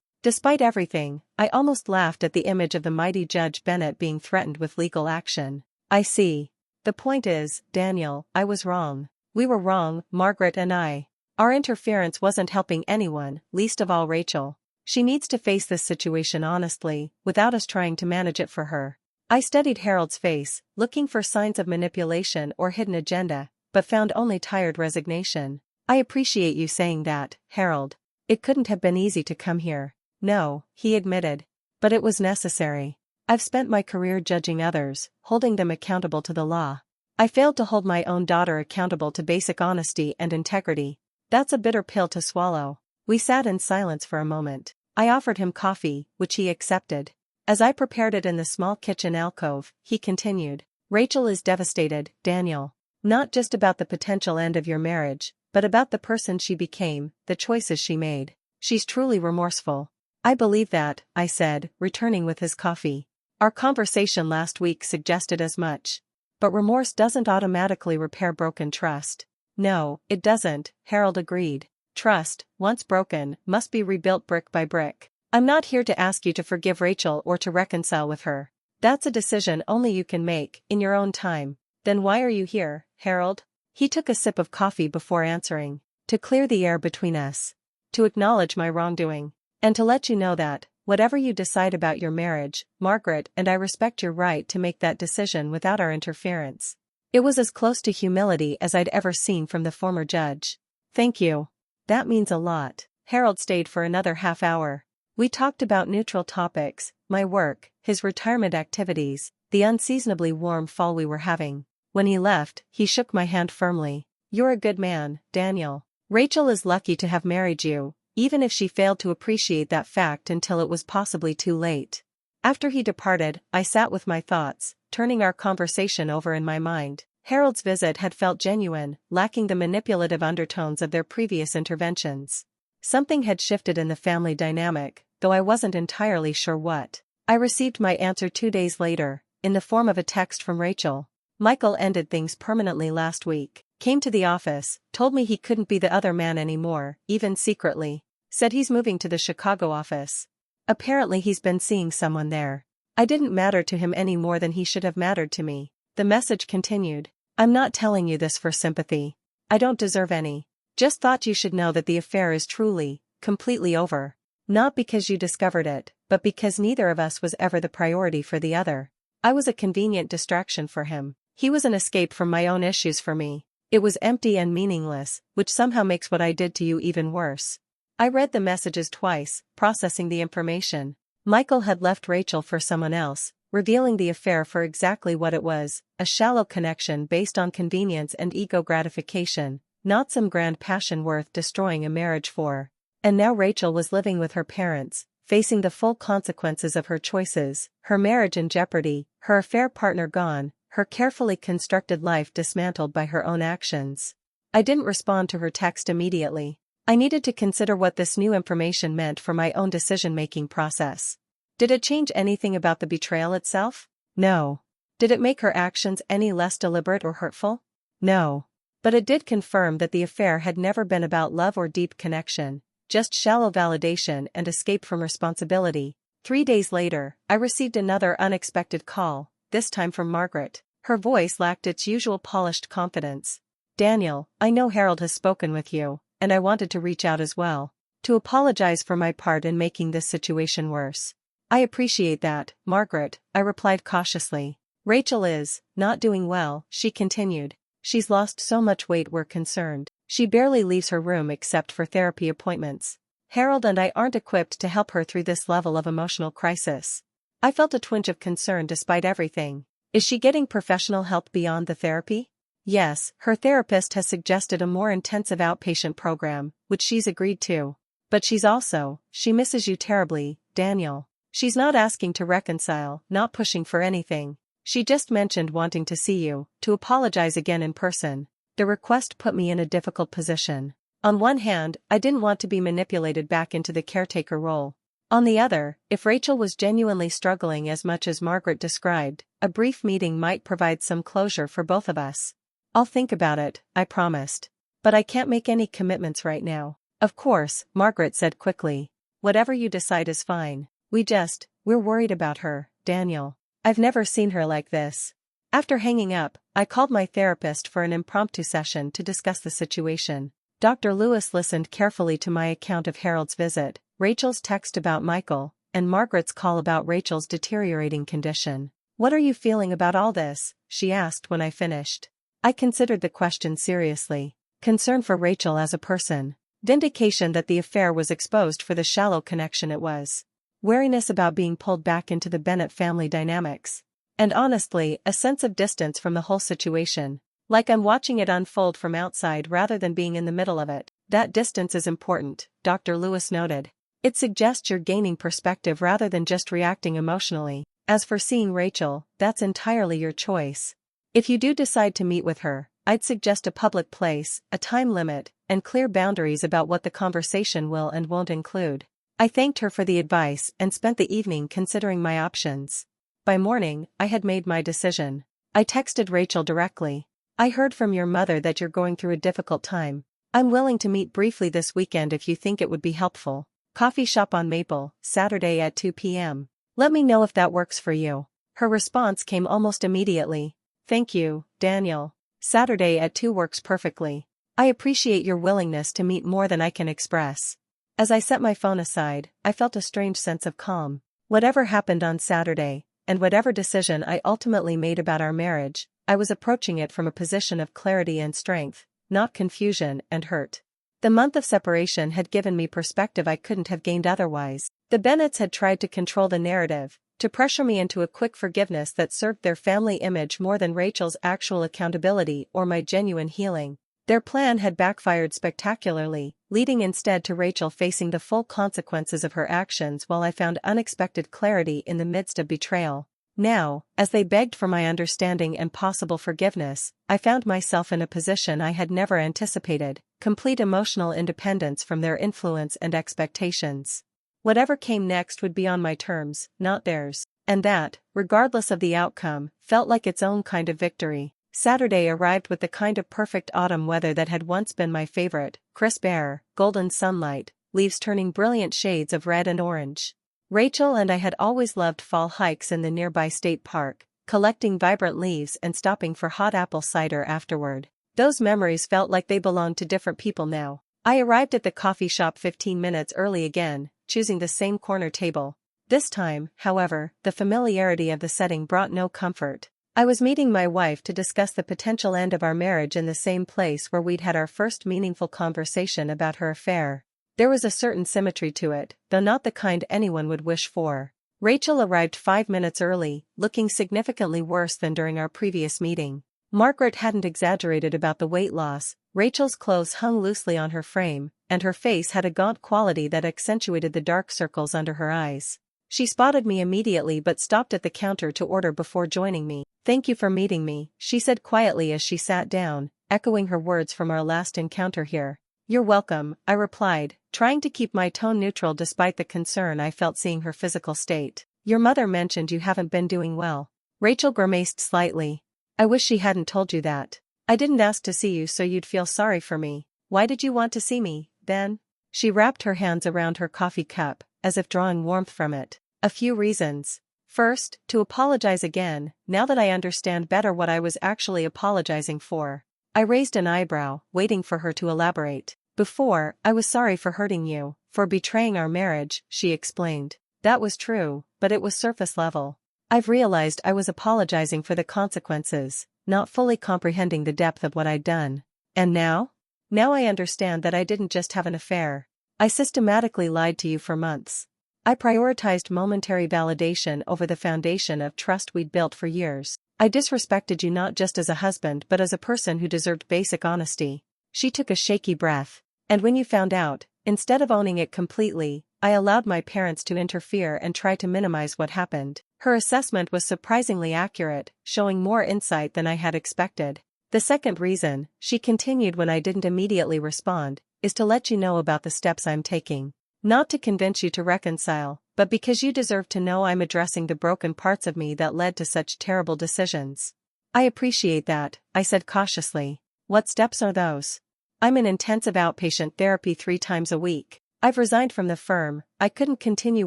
Despite everything, I almost laughed at the image of the mighty Judge Bennett being threatened with legal action. I see. The point is, Daniel, I was wrong. We were wrong, Margaret and I. Our interference wasn't helping anyone, least of all Rachel. She needs to face this situation honestly, without us trying to manage it for her. I studied Harold's face, looking for signs of manipulation or hidden agenda, but found only tired resignation. I appreciate you saying that, Harold. It couldn't have been easy to come here. No, he admitted. But it was necessary. I've spent my career judging others, holding them accountable to the law. I failed to hold my own daughter accountable to basic honesty and integrity. That's a bitter pill to swallow. We sat in silence for a moment. I offered him coffee, which he accepted. As I prepared it in the small kitchen alcove, he continued. Rachel is devastated, Daniel. Not just about the potential end of your marriage, but about the person she became, the choices she made. She's truly remorseful. I believe that, I said, returning with his coffee. Our conversation last week suggested as much. But remorse doesn't automatically repair broken trust. No, it doesn't, Harold agreed. Trust, once broken, must be rebuilt brick by brick. I'm not here to ask you to forgive Rachel or to reconcile with her. That's a decision only you can make, in your own time. Then why are you here, Harold? He took a sip of coffee before answering. To clear the air between us. To acknowledge my wrongdoing. And to let you know that, whatever you decide about your marriage, Margaret and I respect your right to make that decision without our interference. It was as close to humility as I'd ever seen from the former judge. Thank you. That means a lot. Harold stayed for another half hour. We talked about neutral topics, my work, his retirement activities, the unseasonably warm fall we were having. When he left, he shook my hand firmly. You're a good man, Daniel. Rachel is lucky to have married you, even if she failed to appreciate that fact until it was possibly too late. After he departed, I sat with my thoughts, turning our conversation over in my mind. Harold's visit had felt genuine, lacking the manipulative undertones of their previous interventions. Something had shifted in the family dynamic, though I wasn't entirely sure what. I received my answer 2 days later, in the form of a text from Rachel. Michael ended things permanently last week. Came to the office, told me he couldn't be the other man anymore, even secretly. Said he's moving to the Chicago office. Apparently he's been seeing someone there. I didn't matter to him any more than he should have mattered to me. The message continued. I'm not telling you this for sympathy. I don't deserve any. Just thought you should know that the affair is truly, completely over. Not because you discovered it, but because neither of us was ever the priority for the other. I was a convenient distraction for him. He was an escape from my own issues for me. It was empty and meaningless, which somehow makes what I did to you even worse. I read the messages twice, processing the information. Michael had left Rachel for someone else, revealing the affair for exactly what it was, a shallow connection based on convenience and ego gratification, not some grand passion worth destroying a marriage for. And now Rachel was living with her parents, facing the full consequences of her choices, her marriage in jeopardy, her affair partner gone, her carefully constructed life dismantled by her own actions. I didn't respond to her text immediately. I needed to consider what this new information meant for my own decision-making process. Did it change anything about the betrayal itself? No. Did it make her actions any less deliberate or hurtful? No. But it did confirm that the affair had never been about love or deep connection, just shallow validation and escape from responsibility. 3 days later, I received another unexpected call, this time from Margaret. Her voice lacked its usual polished confidence. Daniel, I know Harold has spoken with you, and I wanted to reach out as well. To apologize for my part in making this situation worse. I appreciate that, Margaret, I replied cautiously. Rachel is not doing well, she continued. She's lost so much weight we're concerned. She barely leaves her room except for therapy appointments. Harold and I aren't equipped to help her through this level of emotional crisis. I felt a twinge of concern despite everything. Is she getting professional help beyond the therapy? Yes, her therapist has suggested a more intensive outpatient program, which she's agreed to. But she misses you terribly, Daniel. She's not asking to reconcile, not pushing for anything. She just mentioned wanting to see you, to apologize again in person. The request put me in a difficult position. On one hand, I didn't want to be manipulated back into the caretaker role. On the other, if Rachel was genuinely struggling as much as Margaret described, a brief meeting might provide some closure for both of us. I'll think about it, I promised. But I can't make any commitments right now. Of course, Margaret said quickly. Whatever you decide is fine. We're worried about her, Daniel. I've never seen her like this. After hanging up, I called my therapist for an impromptu session to discuss the situation. Dr. Lewis listened carefully to my account of Harold's visit, Rachel's text about Michael, and Margaret's call about Rachel's deteriorating condition. "What are you feeling about all this?" she asked when I finished. I considered the question seriously. Concern for Rachel as a person. Vindication that the affair was exposed for the shallow connection it was. Wariness about being pulled back into the Bennett family dynamics. And honestly, a sense of distance from the whole situation. Like I'm watching it unfold from outside rather than being in the middle of it. That distance is important, Dr. Lewis noted. It suggests you're gaining perspective rather than just reacting emotionally. As for seeing Rachel, that's entirely your choice. If you do decide to meet with her, I'd suggest a public place, a time limit, and clear boundaries about what the conversation will and won't include. I thanked her for the advice and spent the evening considering my options. By morning, I had made my decision. I texted Rachel directly. "I heard from your mother that you're going through a difficult time. I'm willing to meet briefly this weekend if you think it would be helpful. Coffee shop on Maple, Saturday at 2 p.m. Let me know if that works for you." Her response came almost immediately. "Thank you, Daniel. Saturday at 2 works perfectly. I appreciate your willingness to meet more than I can express." As I set my phone aside, I felt a strange sense of calm. Whatever happened on Saturday, and whatever decision I ultimately made about our marriage, I was approaching it from a position of clarity and strength, not confusion and hurt. The month of separation had given me perspective I couldn't have gained otherwise. The Bennetts had tried to control the narrative, to pressure me into a quick forgiveness that served their family image more than Rachel's actual accountability or my genuine healing. Their plan had backfired spectacularly, leading instead to Rachel facing the full consequences of her actions while I found unexpected clarity in the midst of betrayal. Now, as they begged for my understanding and possible forgiveness, I found myself in a position I had never anticipated, complete emotional independence from their influence and expectations. Whatever came next would be on my terms, not theirs, and that, regardless of the outcome, felt like its own kind of victory. Saturday arrived with the kind of perfect autumn weather that had once been my favorite: crisp air, golden sunlight, leaves turning brilliant shades of red and orange. Rachel and I had always loved fall hikes in the nearby state park, collecting vibrant leaves and stopping for hot apple cider afterward. Those memories felt like they belonged to different people now. I arrived at the coffee shop 15 minutes early again, choosing the same corner table. This time, however, the familiarity of the setting brought no comfort. I was meeting my wife to discuss the potential end of our marriage in the same place where we'd had our first meaningful conversation about her affair. There was a certain symmetry to it, though not the kind anyone would wish for. Rachel arrived 5 minutes early, looking significantly worse than during our previous meeting. Margaret hadn't exaggerated about the weight loss. Rachel's clothes hung loosely on her frame, and her face had a gaunt quality that accentuated the dark circles under her eyes. She spotted me immediately but stopped at the counter to order before joining me. "Thank you for meeting me," she said quietly as she sat down, echoing her words from our last encounter here. "You're welcome," I replied, trying to keep my tone neutral despite the concern I felt seeing her physical state. "Your mother mentioned you haven't been doing well." Rachel grimaced slightly. "I wish she hadn't told you that. I didn't ask to see you so you'd feel sorry for me. Why did you want to see me, then?" She wrapped her hands around her coffee cup, as if drawing warmth from it. "A few reasons. First, to apologize again, now that I understand better what I was actually apologizing for." I raised an eyebrow, waiting for her to elaborate. "Before, I was sorry for hurting you, for betraying our marriage," she explained. "That was true, but it was surface level. I've realized I was apologizing for the consequences, not fully comprehending the depth of what I'd done. And now? Now I understand that I didn't just have an affair. I systematically lied to you for months. I prioritized momentary validation over the foundation of trust we'd built for years. I disrespected you not just as a husband but as a person who deserved basic honesty." She took a shaky breath. "And when you found out, instead of owning it completely, I allowed my parents to interfere and try to minimize what happened." Her assessment was surprisingly accurate, showing more insight than I had expected. "The second reason," she continued when I didn't immediately respond, "is to let you know about the steps I'm taking. Not to convince you to reconcile, but because you deserve to know I'm addressing the broken parts of me that led to such terrible decisions. I appreciate that, I said cautiously. What steps are those? I'm in intensive outpatient therapy 3 times a week. I've resigned from the firm. I couldn't continue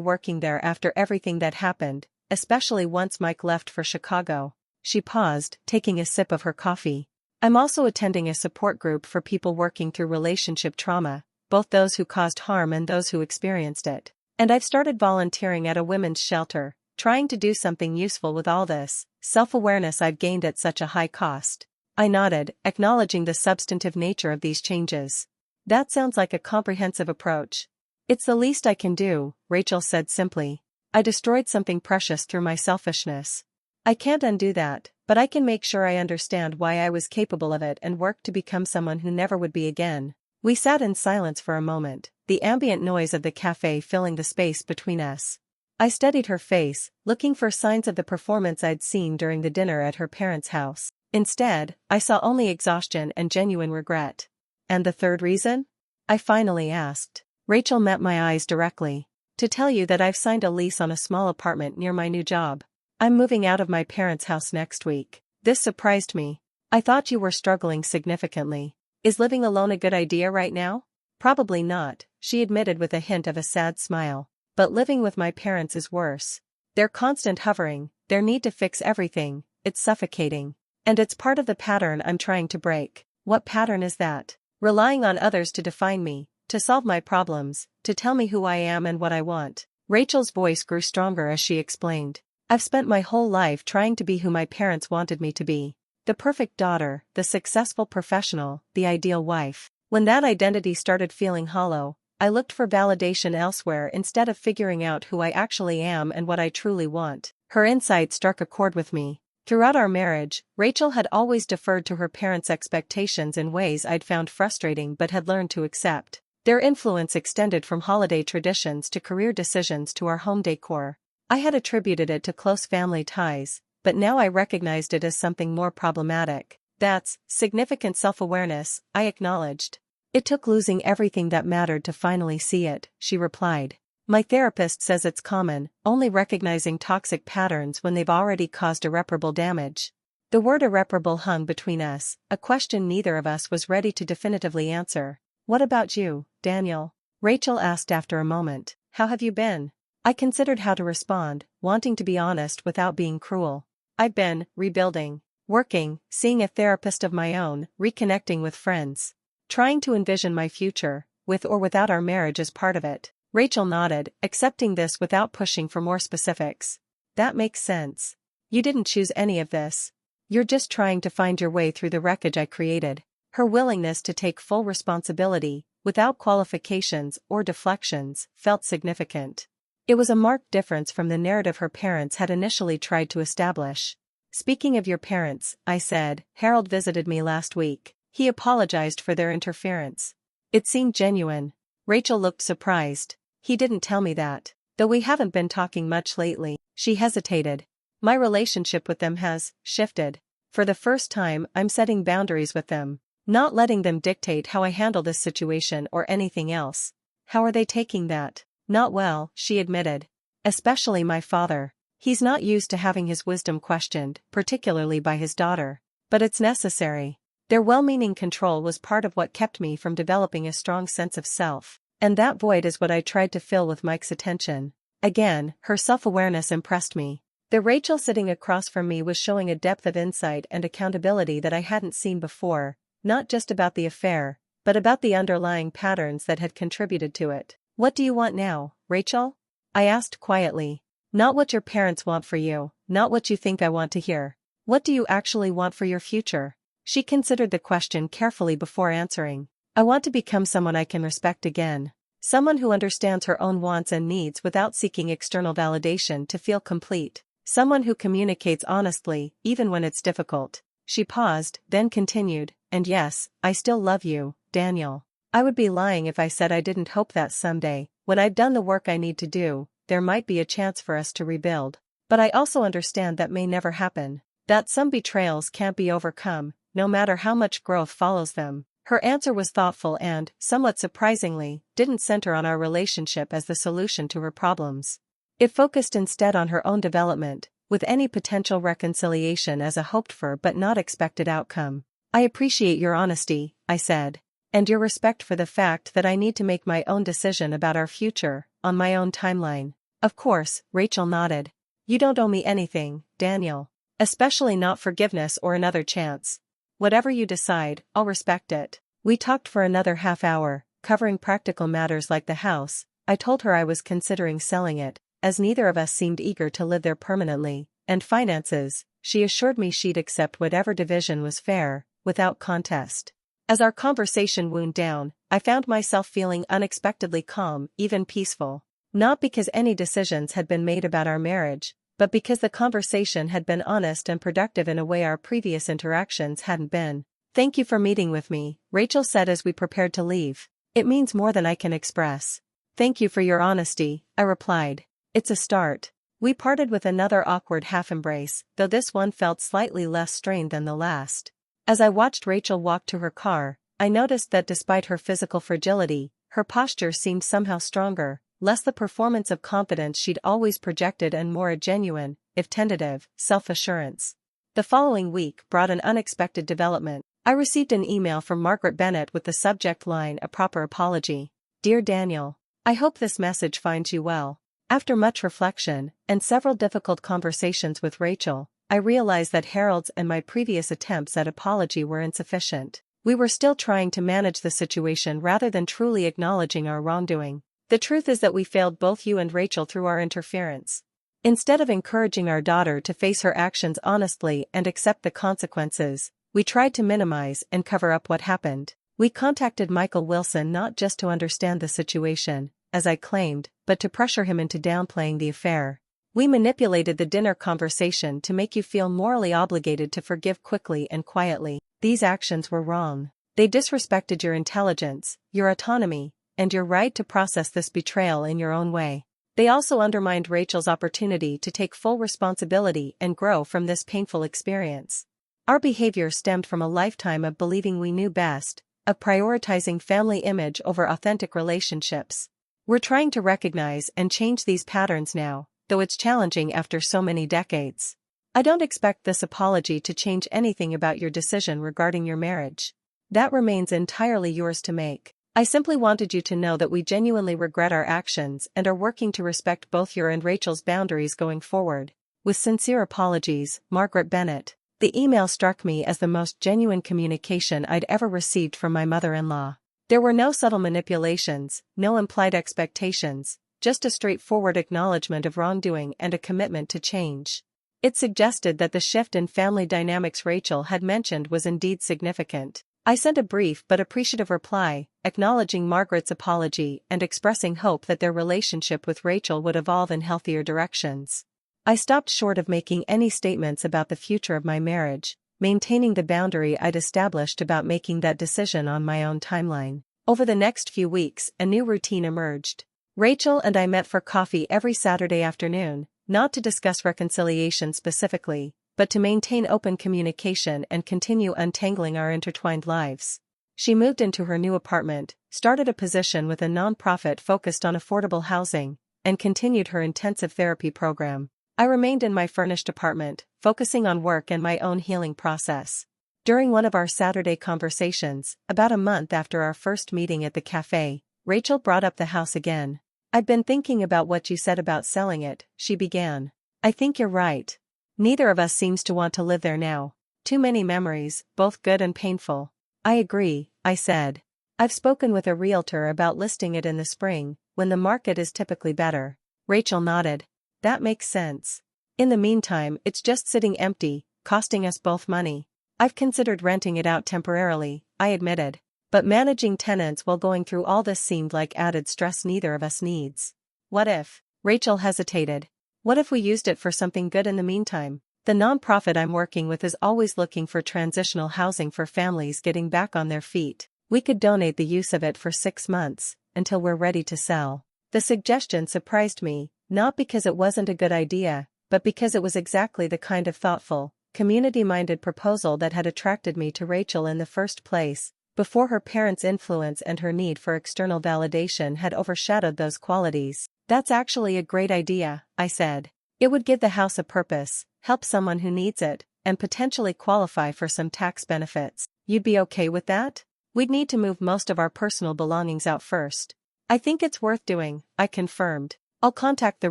working there after everything that happened, especially once Mike left for Chicago. She paused, taking a sip of her coffee. I'm also attending a support group for people working through relationship trauma, both those who caused harm and those who experienced it. And I've started volunteering at a women's shelter, trying to do something useful with all this self-awareness I've gained at such a high cost. I nodded, acknowledging the substantive nature of these changes. That sounds like a comprehensive approach. It's the least I can do, Rachel said simply. I destroyed something precious through my selfishness. I can't undo that, but I can make sure I understand why I was capable of it and work to become someone who never would be again. We sat in silence for a moment, the ambient noise of the cafe filling the space between us. I studied her face, looking for signs of the performance I'd seen during the dinner at her parents' house. Instead, I saw only exhaustion and genuine regret. And the third reason? I finally asked. Rachel met my eyes directly. To tell you that I've signed a lease on a small apartment near my new job. I'm moving out of my parents' house next week. This surprised me. I thought you were struggling significantly. Is living alone a good idea right now? Probably not, she admitted with a hint of a sad smile. But living with my parents is worse. Their constant hovering, their need to fix everything, it's suffocating. And it's part of the pattern I'm trying to break. What pattern is that? Relying on others to define me, to solve my problems, to tell me who I am and what I want. Rachel's voice grew stronger as she explained. I've spent my whole life trying to be who my parents wanted me to be. The perfect daughter, the successful professional, the ideal wife. When that identity started feeling hollow, I looked for validation elsewhere instead of figuring out who I actually am and what I truly want. Her insight struck a chord with me. Throughout our marriage, Rachel had always deferred to her parents' expectations in ways I'd found frustrating but had learned to accept. Their influence extended from holiday traditions to career decisions to our home decor. I had attributed it to close family ties, but now I recognized it as something more problematic. That's significant self-awareness, I acknowledged. It took losing everything that mattered to finally see it, she replied. My therapist says it's common, only recognizing toxic patterns when they've already caused irreparable damage. The word irreparable hung between us, a question neither of us was ready to definitively answer. What about you, Daniel? Rachel asked after a moment. How have you been? I considered how to respond, wanting to be honest without being cruel. I've been rebuilding, working, seeing a therapist of my own, reconnecting with friends. Trying to envision my future, with or without our marriage as part of it. Rachel nodded, accepting this without pushing for more specifics. That makes sense. You didn't choose any of this. You're just trying to find your way through the wreckage I created. Her willingness to take full responsibility, without qualifications or deflections, felt significant. It was a marked difference from the narrative her parents had initially tried to establish. Speaking of your parents, I said, Harold visited me last week. He apologized for their interference. It seemed genuine. Rachel looked surprised. He didn't tell me that. Though we haven't been talking much lately, she hesitated. My relationship with them has shifted. For the first time, I'm setting boundaries with them. Not letting them dictate how I handle this situation or anything else. How are they taking that? Not well, she admitted. Especially my father. He's not used to having his wisdom questioned, particularly by his daughter. But it's necessary. Their well-meaning control was part of what kept me from developing a strong sense of self. And that void is what I tried to fill with Mike's attention. Again, her self-awareness impressed me. The Rachel sitting across from me was showing a depth of insight and accountability that I hadn't seen before, not just about the affair, but about the underlying patterns that had contributed to it. What do you want now, Rachel? I asked quietly. Not what your parents want for you, not what you think I want to hear. What do you actually want for your future? She considered the question carefully before answering. I want to become someone I can respect again. Someone who understands her own wants and needs without seeking external validation to feel complete. Someone who communicates honestly, even when it's difficult. She paused, then continued, and yes, I still love you, Daniel. I would be lying if I said I didn't hope that someday, when I've done the work I need to do, there might be a chance for us to rebuild. But I also understand that may never happen. That some betrayals can't be overcome, no matter how much growth follows them. Her answer was thoughtful and, somewhat surprisingly, didn't center on our relationship as the solution to her problems. It focused instead on her own development, with any potential reconciliation as a hoped-for but not expected outcome. "I appreciate your honesty," I said. "And your respect for the fact that I need to make my own decision about our future, on my own timeline." "Of course," Rachel nodded. "You don't owe me anything, Daniel. Especially not forgiveness or another chance. Whatever you decide, I'll respect it." We talked for another half hour, covering practical matters like the house. I told her I was considering selling it, as neither of us seemed eager to live there permanently, and finances. She assured me she'd accept whatever division was fair, without contest. As our conversation wound down, I found myself feeling unexpectedly calm, even peaceful. Not because any decisions had been made about our marriage, but because the conversation had been honest and productive in a way our previous interactions hadn't been. "Thank you for meeting with me," Rachel said as we prepared to leave. "It means more than I can express." "Thank you for your honesty," I replied. "It's a start." We parted with another awkward half-embrace, though this one felt slightly less strained than the last. As I watched Rachel walk to her car, I noticed that despite her physical fragility, her posture seemed somehow stronger, less the performance of confidence she'd always projected and more a genuine, if tentative, self-assurance. The following week brought an unexpected development. I received an email from Margaret Bennett with the subject line "A Proper Apology." "Dear Daniel, I hope this message finds you well. After much reflection, and several difficult conversations with Rachel, I realized that Harold's and my previous attempts at apology were insufficient. We were still trying to manage the situation rather than truly acknowledging our wrongdoing. The truth is that we failed both you and Rachel through our interference. Instead of encouraging our daughter to face her actions honestly and accept the consequences, we tried to minimize and cover up what happened. We contacted Michael Wilson not just to understand the situation, as I claimed, but to pressure him into downplaying the affair. We manipulated the dinner conversation to make you feel morally obligated to forgive quickly and quietly. These actions were wrong. They disrespected your intelligence, your autonomy, and your right to process this betrayal in your own way. They also undermined Rachel's opportunity to take full responsibility and grow from this painful experience. Our behavior stemmed from a lifetime of believing we knew best, of prioritizing family image over authentic relationships. We're trying to recognize and change these patterns now, though it's challenging after so many decades. I don't expect this apology to change anything about your decision regarding your marriage. That remains entirely yours to make. I simply wanted you to know that we genuinely regret our actions and are working to respect both your and Rachel's boundaries going forward. With sincere apologies, Margaret Bennett. The email struck me as the most genuine communication I'd ever received from my mother-in-law. There were no subtle manipulations, no implied expectations, just a straightforward acknowledgement of wrongdoing and a commitment to change. It suggested that the shift in family dynamics Rachel had mentioned was indeed significant. I sent a brief but appreciative reply, acknowledging Margaret's apology and expressing hope that their relationship with Rachel would evolve in healthier directions. I stopped short of making any statements about the future of my marriage, maintaining the boundary I'd established about making that decision on my own timeline. Over the next few weeks, a new routine emerged. Rachel and I met for coffee every Saturday afternoon, not to discuss reconciliation specifically, but to maintain open communication and continue untangling our intertwined lives. She moved into her new apartment, started a position with a nonprofit focused on affordable housing, and continued her intensive therapy program. I remained in my furnished apartment, focusing on work and my own healing process. During one of our Saturday conversations, about a month after our first meeting at the cafe, Rachel brought up the house again. "I've been thinking about what you said about selling it," she began. "I think you're right. Neither of us seems to want to live there now. Too many memories, both good and painful." "I agree," I said. "I've spoken with a realtor about listing it in the spring, when the market is typically better." Rachel nodded. "That makes sense. In the meantime, it's just sitting empty, costing us both money." "I've considered renting it out temporarily," I admitted. "But managing tenants while going through all this seemed like added stress neither of us needs." "What if?" Rachel hesitated. "What if we used it for something good in the meantime? The nonprofit I'm working with is always looking for transitional housing for families getting back on their feet. We could donate the use of it for 6 months, until we're ready to sell." The suggestion surprised me, not because it wasn't a good idea, but because it was exactly the kind of thoughtful, community-minded proposal that had attracted me to Rachel in the first place. before her parents' influence and her need for external validation had overshadowed those qualities. That's actually a great idea, I said. It would give the house a purpose, help someone who needs it, and potentially qualify for some tax benefits. You'd be okay with that? We'd need to move most of our personal belongings out first. I think it's worth doing, I confirmed. I'll contact the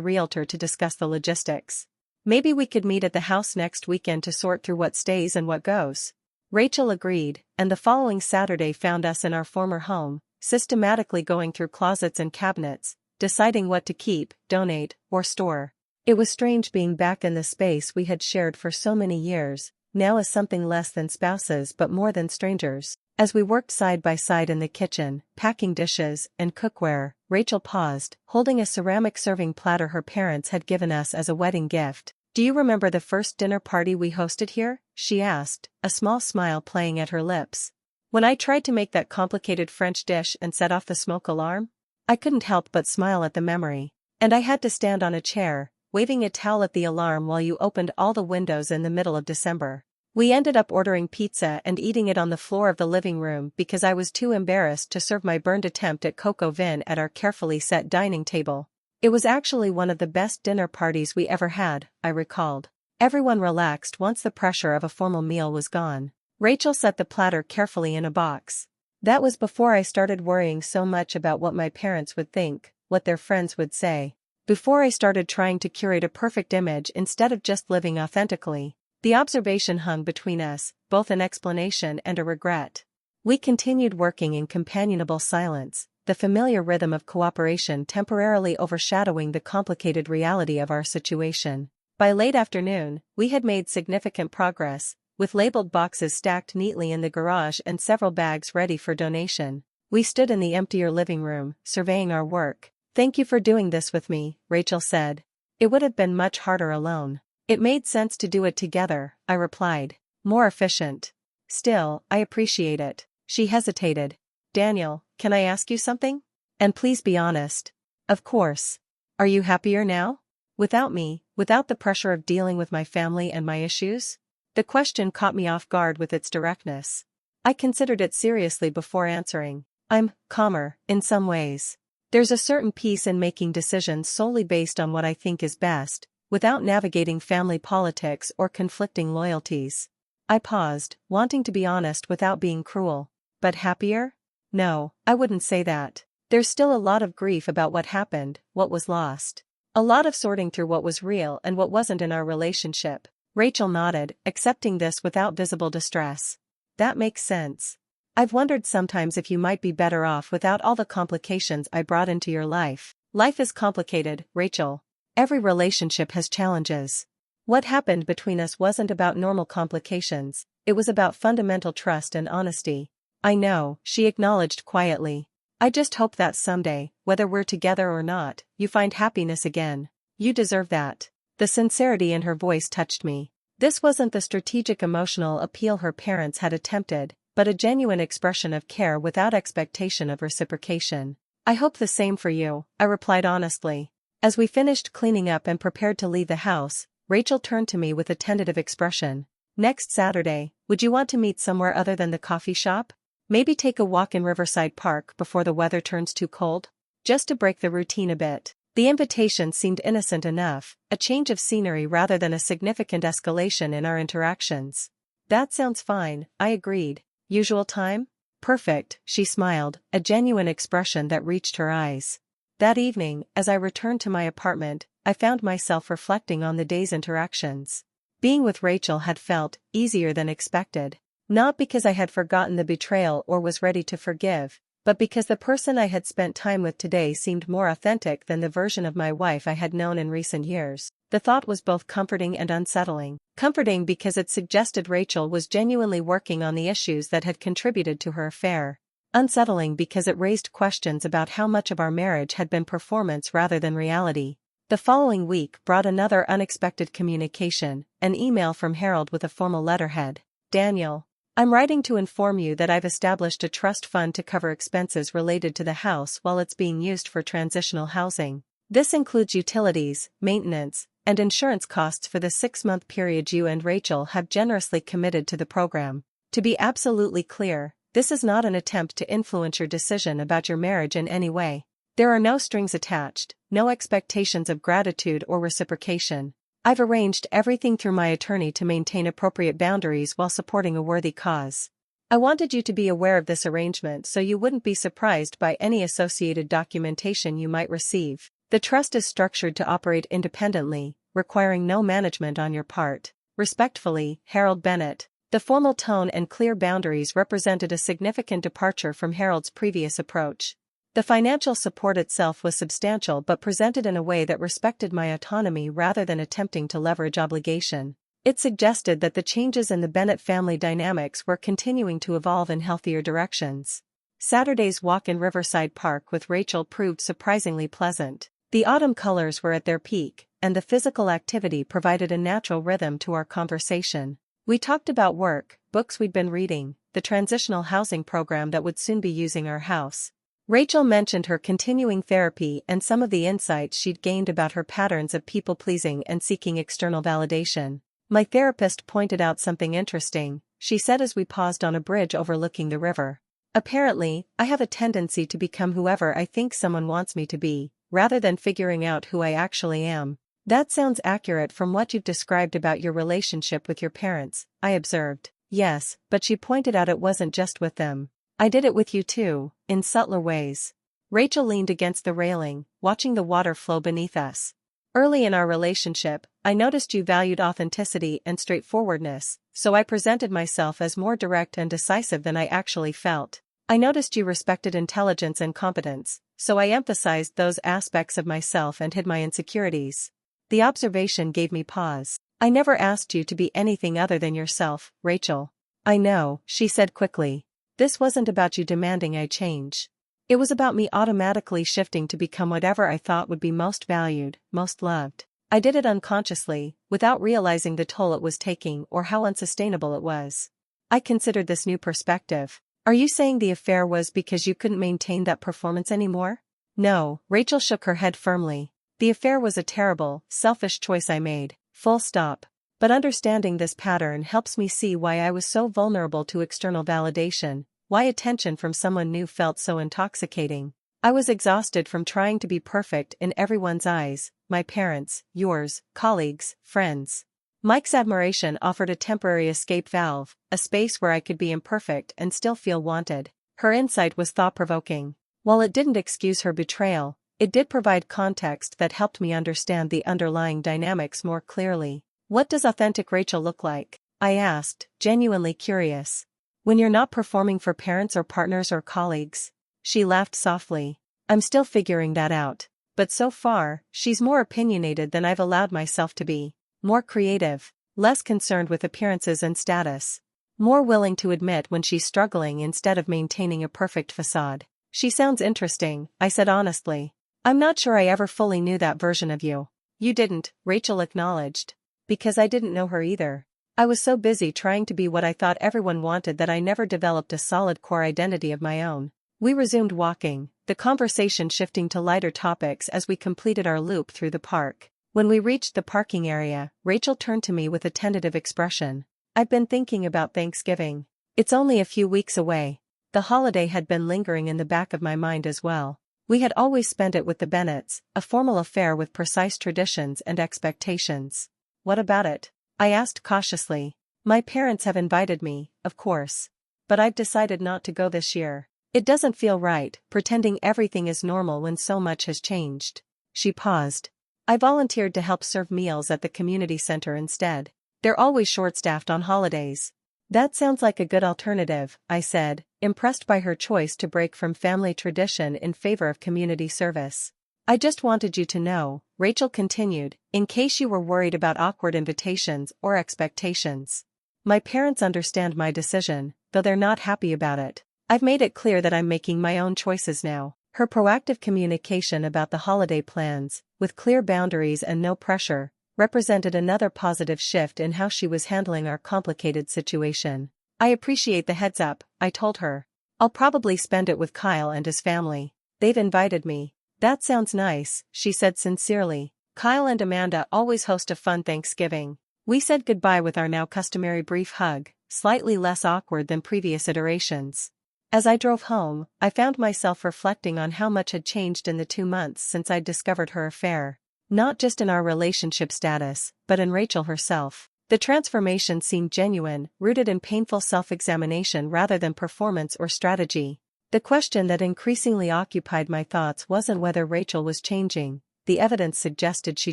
realtor to discuss the logistics. Maybe we could meet at the house next weekend to sort through what stays and what goes. Rachel agreed, and the following Saturday found us in our former home, systematically going through closets and cabinets, deciding what to keep, donate, or store. It was strange being back in the space we had shared for so many years, now as something less than spouses but more than strangers. As we worked side by side in the kitchen, packing dishes and cookware, Rachel paused, holding a ceramic serving platter her parents had given us as a wedding gift. Do you remember the first dinner party we hosted here? She asked, a small smile playing at her lips. When I tried to make that complicated French dish and set off the smoke alarm? I couldn't help but smile at the memory. And I had to stand on a chair, waving a towel at the alarm while you opened all the windows in the middle of December. We ended up ordering pizza and eating it on the floor of the living room because I was too embarrassed to serve my burned attempt at coq au vin at our carefully set dining table. It was actually one of the best dinner parties we ever had, I recalled. Everyone relaxed once the pressure of a formal meal was gone. Rachel set the platter carefully in a box. That was before I started worrying so much about what my parents would think, what their friends would say. Before I started trying to curate a perfect image instead of just living authentically. The observation hung between us, both an explanation and a regret. We continued working in companionable silence, the familiar rhythm of cooperation temporarily overshadowing the complicated reality of our situation. By late afternoon, we had made significant progress, with labeled boxes stacked neatly in the garage and several bags ready for donation. We stood in the emptier living room, surveying our work. Thank you for doing this with me, Rachel said. It would have been much harder alone. It made sense to do it together, I replied. More efficient. Still, I appreciate it. She hesitated. Daniel, can I ask you something? And please be honest. Of course. Are you happier now? Without me, without the pressure of dealing with my family and my issues? The question caught me off guard with its directness. I considered it seriously before answering. I'm calmer, in some ways. There's a certain peace in making decisions solely based on what I think is best, without navigating family politics or conflicting loyalties. I paused, wanting to be honest without being cruel. But happier? No, I wouldn't say that. There's still a lot of grief about what happened, what was lost. A lot of sorting through what was real and what wasn't in our relationship. Rachel nodded, accepting this without visible distress. That makes sense. I've wondered sometimes if you might be better off without all the complications I brought into your life. Life is complicated, Rachel. Every relationship has challenges. What happened between us wasn't about normal complications, it was about fundamental trust and honesty. I know, she acknowledged quietly. I just hope that someday, whether we're together or not, you find happiness again. You deserve that. The sincerity in her voice touched me. This wasn't the strategic emotional appeal her parents had attempted, but a genuine expression of care without expectation of reciprocation. I hope the same for you, I replied honestly. As we finished cleaning up and prepared to leave the house, Rachel turned to me with a tentative expression. Next Saturday, would you want to meet somewhere other than the coffee shop? Maybe take a walk in Riverside Park before the weather turns too cold? Just to break the routine a bit. The invitation seemed innocent enough, a change of scenery rather than a significant escalation in our interactions. That sounds fine, I agreed. Usual time? Perfect, she smiled, a genuine expression that reached her eyes. That evening, as I returned to my apartment, I found myself reflecting on the day's interactions. Being with Rachel had felt easier than expected. Not because I had forgotten the betrayal or was ready to forgive, but because the person I had spent time with today seemed more authentic than the version of my wife I had known in recent years. The thought was both comforting and unsettling. Comforting because it suggested Rachel was genuinely working on the issues that had contributed to her affair. Unsettling because it raised questions about how much of our marriage had been performance rather than reality. The following week brought another unexpected communication, an email from Harold with a formal letterhead. Daniel, I'm writing to inform you that I've established a trust fund to cover expenses related to the house while it's being used for transitional housing. This includes utilities, maintenance, and insurance costs for the 6-month period you and Rachel have generously committed to the program. To be absolutely clear, This is not an attempt to influence your decision about your marriage in any way. There are no strings attached, no expectations of gratitude or reciprocation. I've arranged everything through my attorney to maintain appropriate boundaries while supporting a worthy cause. I wanted you to be aware of this arrangement so you wouldn't be surprised by any associated documentation you might receive. The trust is structured to operate independently, requiring no management on your part. Respectfully, Harold Bennett. The formal tone and clear boundaries represented a significant departure from Harold's previous approach. The financial support itself was substantial but presented in a way that respected my autonomy rather than attempting to leverage obligation. It suggested that the changes in the Bennett family dynamics were continuing to evolve in healthier directions. Saturday's walk in Riverside Park with Rachel proved surprisingly pleasant. The autumn colors were at their peak, and the physical activity provided a natural rhythm to our conversation. We talked about work, books we'd been reading, the transitional housing program that would soon be using our house. Rachel mentioned her continuing therapy and some of the insights she'd gained about her patterns of people-pleasing and seeking external validation. My therapist pointed out something interesting, she said as we paused on a bridge overlooking the river. Apparently, I have a tendency to become whoever I think someone wants me to be, rather than figuring out who I actually am. That sounds accurate from what you've described about your relationship with your parents, I observed. Yes, but she pointed out it wasn't just with them. I did it with you too, in subtler ways. Rachel leaned against the railing, watching the water flow beneath us. Early in our relationship, I noticed you valued authenticity and straightforwardness, so I presented myself as more direct and decisive than I actually felt. I noticed you respected intelligence and competence, so I emphasized those aspects of myself and hid my insecurities. The observation gave me pause. I never asked you to be anything other than yourself, Rachel. I know, she said quickly. This wasn't about you demanding I change. It was about me automatically shifting to become whatever I thought would be most valued, most loved. I did it unconsciously, without realizing the toll it was taking or how unsustainable it was. I considered this new perspective. Are you saying the affair was because you couldn't maintain that performance anymore? No, Rachel shook her head firmly. The affair was a terrible, selfish choice I made, full stop. But understanding this pattern helps me see why I was so vulnerable to external validation, why attention from someone new felt so intoxicating. I was exhausted from trying to be perfect in everyone's eyes, my parents, yours, colleagues, friends. Mike's admiration offered a temporary escape valve, a space where I could be imperfect and still feel wanted. Her insight was thought-provoking. While it didn't excuse her betrayal, it did provide context that helped me understand the underlying dynamics more clearly. What does authentic Rachel look like? I asked, genuinely curious. When you're not performing for parents or partners or colleagues? She laughed softly. I'm still figuring that out. But so far, she's more opinionated than I've allowed myself to be. More creative, less concerned with appearances and status. More willing to admit when she's struggling instead of maintaining a perfect facade. She sounds interesting, I said honestly. I'm not sure I ever fully knew that version of you. You didn't, Rachel acknowledged. Because I didn't know her either. I was so busy trying to be what I thought everyone wanted that I never developed a solid core identity of my own. We resumed walking, the conversation shifting to lighter topics as we completed our loop through the park. When we reached the parking area, Rachel turned to me with a tentative expression. I've been thinking about Thanksgiving. It's only a few weeks away. The holiday had been lingering in the back of my mind as well. We had always spent it with the Bennetts, a formal affair with precise traditions and expectations. What about it? I asked cautiously. My parents have invited me, of course. But I've decided not to go this year. It doesn't feel right, pretending everything is normal when so much has changed. She paused. I volunteered to help serve meals at the community center instead. They're always short-staffed on holidays. That sounds like a good alternative, I said, impressed by her choice to break from family tradition in favor of community service. I just wanted you to know, Rachel continued, in case you were worried about awkward invitations or expectations. My parents understand my decision, though they're not happy about it. I've made it clear that I'm making my own choices now. Her proactive communication about the holiday plans, with clear boundaries and no pressure, represented another positive shift in how she was handling our complicated situation. I appreciate the heads up, I told her. I'll probably spend it with Kyle and his family. They've invited me. That sounds nice, she said sincerely. Kyle and Amanda always host a fun Thanksgiving. We said goodbye with our now customary brief hug, slightly less awkward than previous iterations. As I drove home, I found myself reflecting on how much had changed in the 2 months since I'd discovered her affair. Not just in our relationship status, but in Rachel herself. The transformation seemed genuine, rooted in painful self-examination rather than performance or strategy. The question that increasingly occupied my thoughts wasn't whether Rachel was changing, the evidence suggested she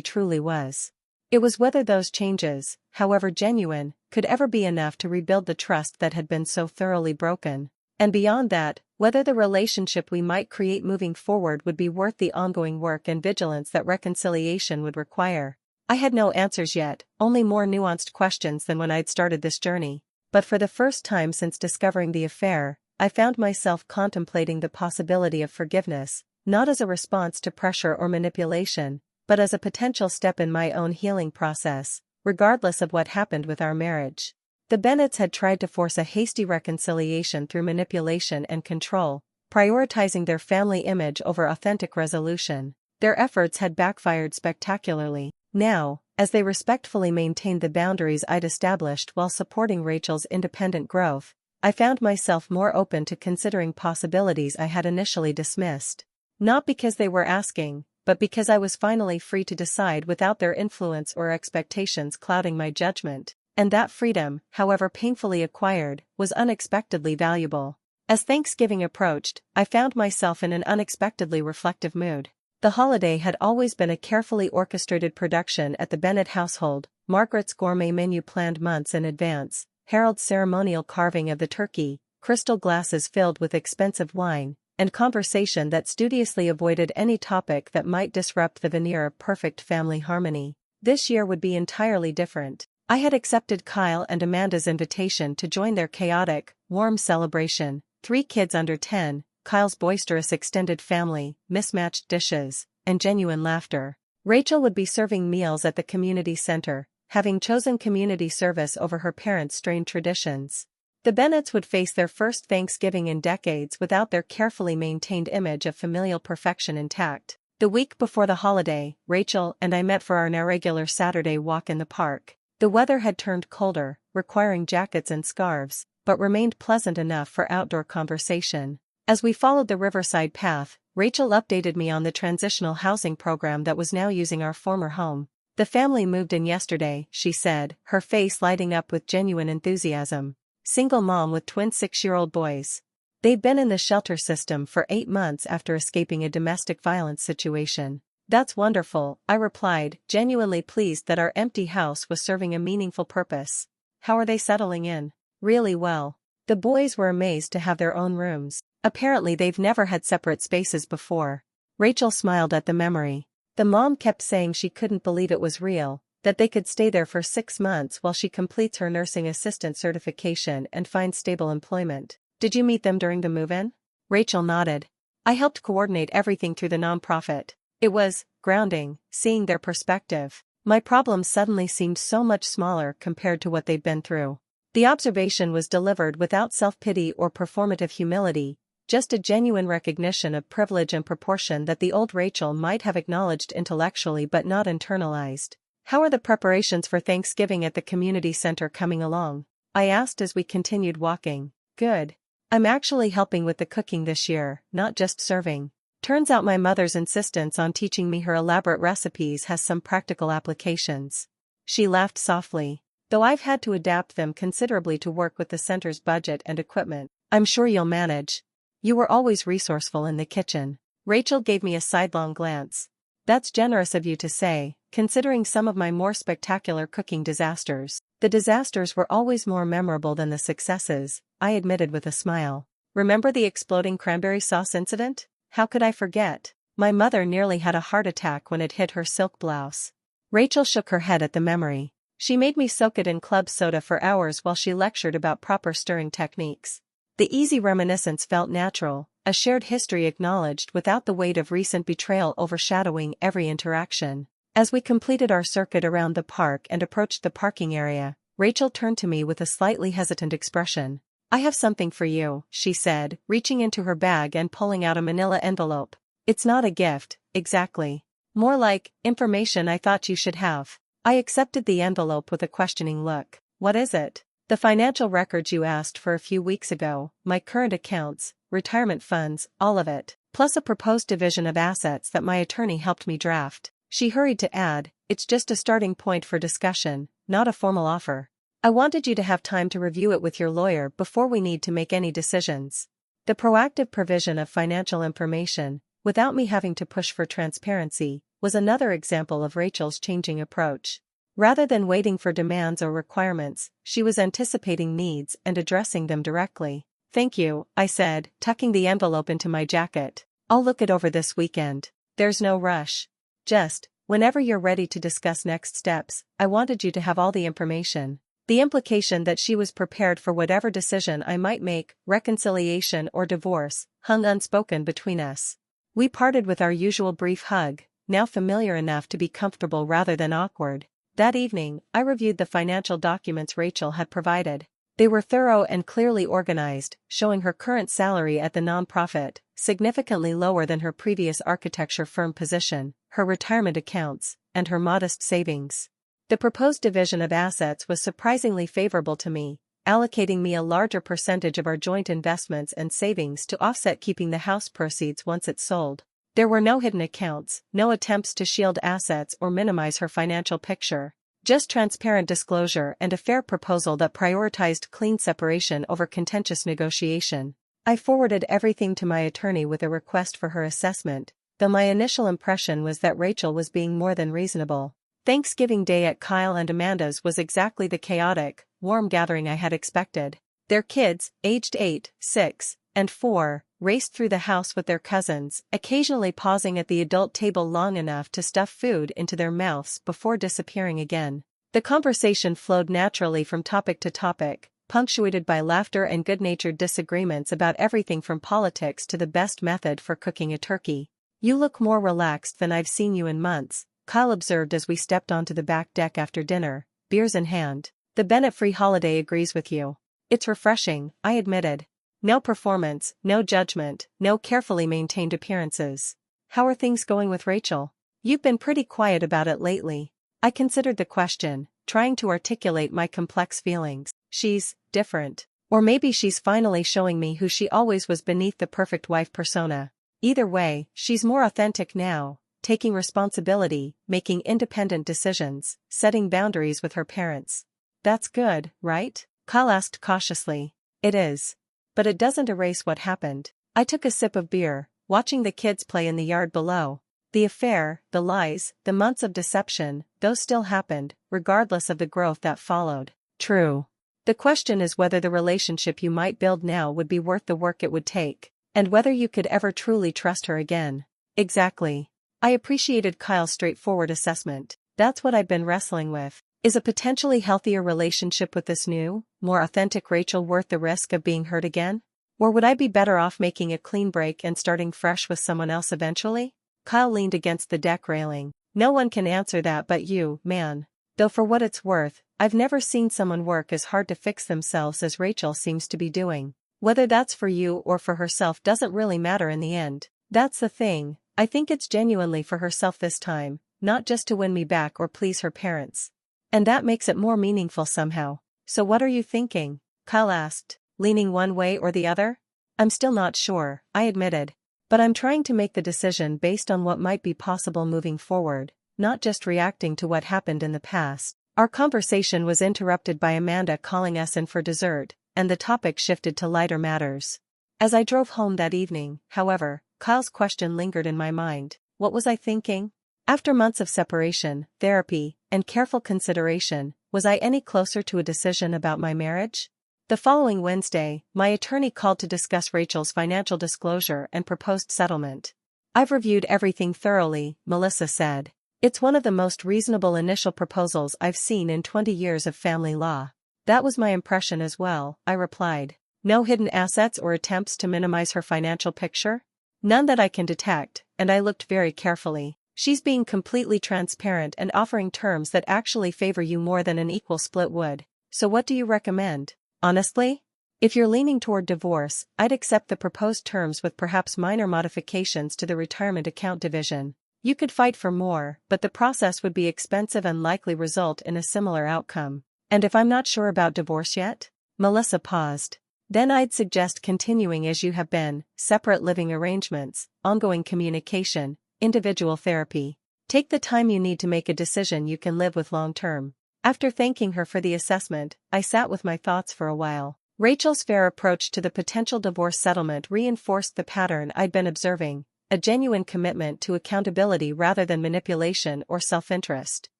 truly was. It was whether those changes, however genuine, could ever be enough to rebuild the trust that had been so thoroughly broken. And beyond that, whether the relationship we might create moving forward would be worth the ongoing work and vigilance that reconciliation would require. I had no answers yet, only more nuanced questions than when I'd started this journey. But for the first time since discovering the affair, I found myself contemplating the possibility of forgiveness, not as a response to pressure or manipulation, but as a potential step in my own healing process, regardless of what happened with our marriage. The Bennetts had tried to force a hasty reconciliation through manipulation and control, prioritizing their family image over authentic resolution. Their efforts had backfired spectacularly. Now, as they respectfully maintained the boundaries I'd established while supporting Rachel's independent growth, I found myself more open to considering possibilities I had initially dismissed. Not because they were asking, but because I was finally free to decide without their influence or expectations clouding my judgment. And that freedom, however painfully acquired, was unexpectedly valuable. As Thanksgiving approached, I found myself in an unexpectedly reflective mood. The holiday had always been a carefully orchestrated production at the Bennett household, Margaret's gourmet menu planned months in advance, Harold's ceremonial carving of the turkey, crystal glasses filled with expensive wine, and conversation that studiously avoided any topic that might disrupt the veneer of perfect family harmony. This year would be entirely different. I had accepted Kyle and Amanda's invitation to join their chaotic, warm celebration. 3 kids under 10, Kyle's boisterous extended family, mismatched dishes, and genuine laughter. Rachel would be serving meals at the community center, having chosen community service over her parents' strained traditions. The Bennetts would face their first Thanksgiving in decades without their carefully maintained image of familial perfection intact. The week before the holiday, Rachel and I met for our now regular Saturday walk in the park. The weather had turned colder, requiring jackets and scarves, but remained pleasant enough for outdoor conversation. As we followed the riverside path, Rachel updated me on the transitional housing program that was now using our former home. The family moved in yesterday, she said, her face lighting up with genuine enthusiasm. Single mom with twin 6-year-old boys. They'd been in the shelter system for 8 months after escaping a domestic violence situation. That's wonderful, I replied, genuinely pleased that our empty house was serving a meaningful purpose. How are they settling in? Really well. The boys were amazed to have their own rooms. Apparently they've never had separate spaces before. Rachel smiled at the memory. The mom kept saying she couldn't believe it was real, that they could stay there for 6 months while she completes her nursing assistant certification and finds stable employment. Did you meet them during the move-in? Rachel nodded. I helped coordinate everything through the nonprofit. It was grounding, seeing their perspective. My problems suddenly seemed so much smaller compared to what they'd been through. The observation was delivered without self-pity or performative humility, just a genuine recognition of privilege and proportion that the old Rachel might have acknowledged intellectually but not internalized. How are the preparations for Thanksgiving at the community center coming along? I asked as we continued walking. Good. I'm actually helping with the cooking this year, not just serving. Turns out my mother's insistence on teaching me her elaborate recipes has some practical applications. She laughed softly. Though I've had to adapt them considerably to work with the center's budget and equipment, I'm sure you'll manage. You were always resourceful in the kitchen. Rachel gave me a sidelong glance. That's generous of you to say, considering some of my more spectacular cooking disasters. The disasters were always more memorable than the successes, I admitted with a smile. Remember the exploding cranberry sauce incident? How could I forget? My mother nearly had a heart attack when it hit her silk blouse. Rachel shook her head at the memory. She made me soak it in club soda for hours while she lectured about proper stirring techniques. The easy reminiscence felt natural, a shared history acknowledged without the weight of recent betrayal overshadowing every interaction. As we completed our circuit around the park and approached the parking area, Rachel turned to me with a slightly hesitant expression. I have something for you, she said, reaching into her bag and pulling out a manila envelope. It's not a gift, exactly. More like, information I thought you should have. I accepted the envelope with a questioning look. What is it? The financial records you asked for a few weeks ago, my current accounts, retirement funds, all of it, plus a proposed division of assets that my attorney helped me draft. She hurried to add, it's just a starting point for discussion, not a formal offer. I wanted you to have time to review it with your lawyer before we need to make any decisions. The proactive provision of financial information, without me having to push for transparency, was another example of Rachel's changing approach. Rather than waiting for demands or requirements, she was anticipating needs and addressing them directly. Thank you, I said, tucking the envelope into my jacket. I'll look it over this weekend. There's no rush. Just, whenever you're ready to discuss next steps, I wanted you to have all the information. The implication that she was prepared for whatever decision I might make, reconciliation or divorce, hung unspoken between us. We parted with our usual brief hug, now familiar enough to be comfortable rather than awkward. That evening, I reviewed the financial documents Rachel had provided. They were thorough and clearly organized, showing her current salary at the nonprofit, significantly lower than her previous architecture firm position, her retirement accounts, and her modest savings. The proposed division of assets was surprisingly favorable to me, allocating me a larger percentage of our joint investments and savings to offset keeping the house proceeds once it's sold. There were no hidden accounts, no attempts to shield assets or minimize her financial picture. Just transparent disclosure and a fair proposal that prioritized clean separation over contentious negotiation. I forwarded everything to my attorney with a request for her assessment, though my initial impression was that Rachel was being more than reasonable. Thanksgiving Day at Kyle and Amanda's was exactly the chaotic, warm gathering I had expected. Their kids, aged 8, 6, and 4, raced through the house with their cousins, occasionally pausing at the adult table long enough to stuff food into their mouths before disappearing again. The conversation flowed naturally from topic to topic, punctuated by laughter and good-natured disagreements about everything from politics to the best method for cooking a turkey. You look more relaxed than I've seen you in months, Kyle observed as we stepped onto the back deck after dinner, beers in hand. The Bennett-free holiday agrees with you. It's refreshing, I admitted. No performance, no judgment, no carefully maintained appearances. How are things going with Rachel? You've been pretty quiet about it lately. I considered the question, trying to articulate my complex feelings. She's different. Or maybe she's finally showing me who she always was beneath the perfect wife persona. Either way, she's more authentic now, taking responsibility, making independent decisions, setting boundaries with her parents. That's good, right? Kyle asked cautiously. It is. But it doesn't erase what happened. I took a sip of beer, watching the kids play in the yard below. The affair, the lies, the months of deception, those still happened, regardless of the growth that followed. True. The question is whether the relationship you might build now would be worth the work it would take, and whether you could ever truly trust her again. Exactly. I appreciated Kyle's straightforward assessment. That's what I've been wrestling with. Is a potentially healthier relationship with this new, more authentic Rachel worth the risk of being hurt again? Or would I be better off making a clean break and starting fresh with someone else eventually? Kyle leaned against the deck railing. No one can answer that but you, man. Though for what it's worth, I've never seen someone work as hard to fix themselves as Rachel seems to be doing. Whether that's for you or for herself doesn't really matter in the end. That's the thing, I think it's genuinely for herself this time, not just to win me back or please her parents. And that makes it more meaningful somehow. So what are you thinking? Kyle asked, leaning one way or the other. I'm still not sure, I admitted. But I'm trying to make the decision based on what might be possible moving forward, not just reacting to what happened in the past. Our conversation was interrupted by Amanda calling us in for dessert, and the topic shifted to lighter matters. As I drove home that evening, however, Kyle's question lingered in my mind. What was I thinking? After months of separation, therapy, and careful consideration, was I any closer to a decision about my marriage? The following Wednesday, my attorney called to discuss Rachel's financial disclosure and proposed settlement. I've reviewed everything thoroughly, Melissa said. It's one of the most reasonable initial proposals I've seen in 20 years of family law. That was my impression as well, I replied. No hidden assets or attempts to minimize her financial picture? None that I can detect, and I looked very carefully. She's being completely transparent and offering terms that actually favor you more than an equal split would. So what do you recommend? Honestly? If you're leaning toward divorce, I'd accept the proposed terms with perhaps minor modifications to the retirement account division. You could fight for more, but the process would be expensive and likely result in a similar outcome. And if I'm not sure about divorce yet? Melissa paused. Then I'd suggest continuing as you have been, separate living arrangements, ongoing communication, individual therapy. Take the time you need to make a decision you can live with long term. After thanking her for the assessment, I sat with my thoughts for a while. Rachel's fair approach to the potential divorce settlement reinforced the pattern I'd been observing, a genuine commitment to accountability rather than manipulation or self-interest.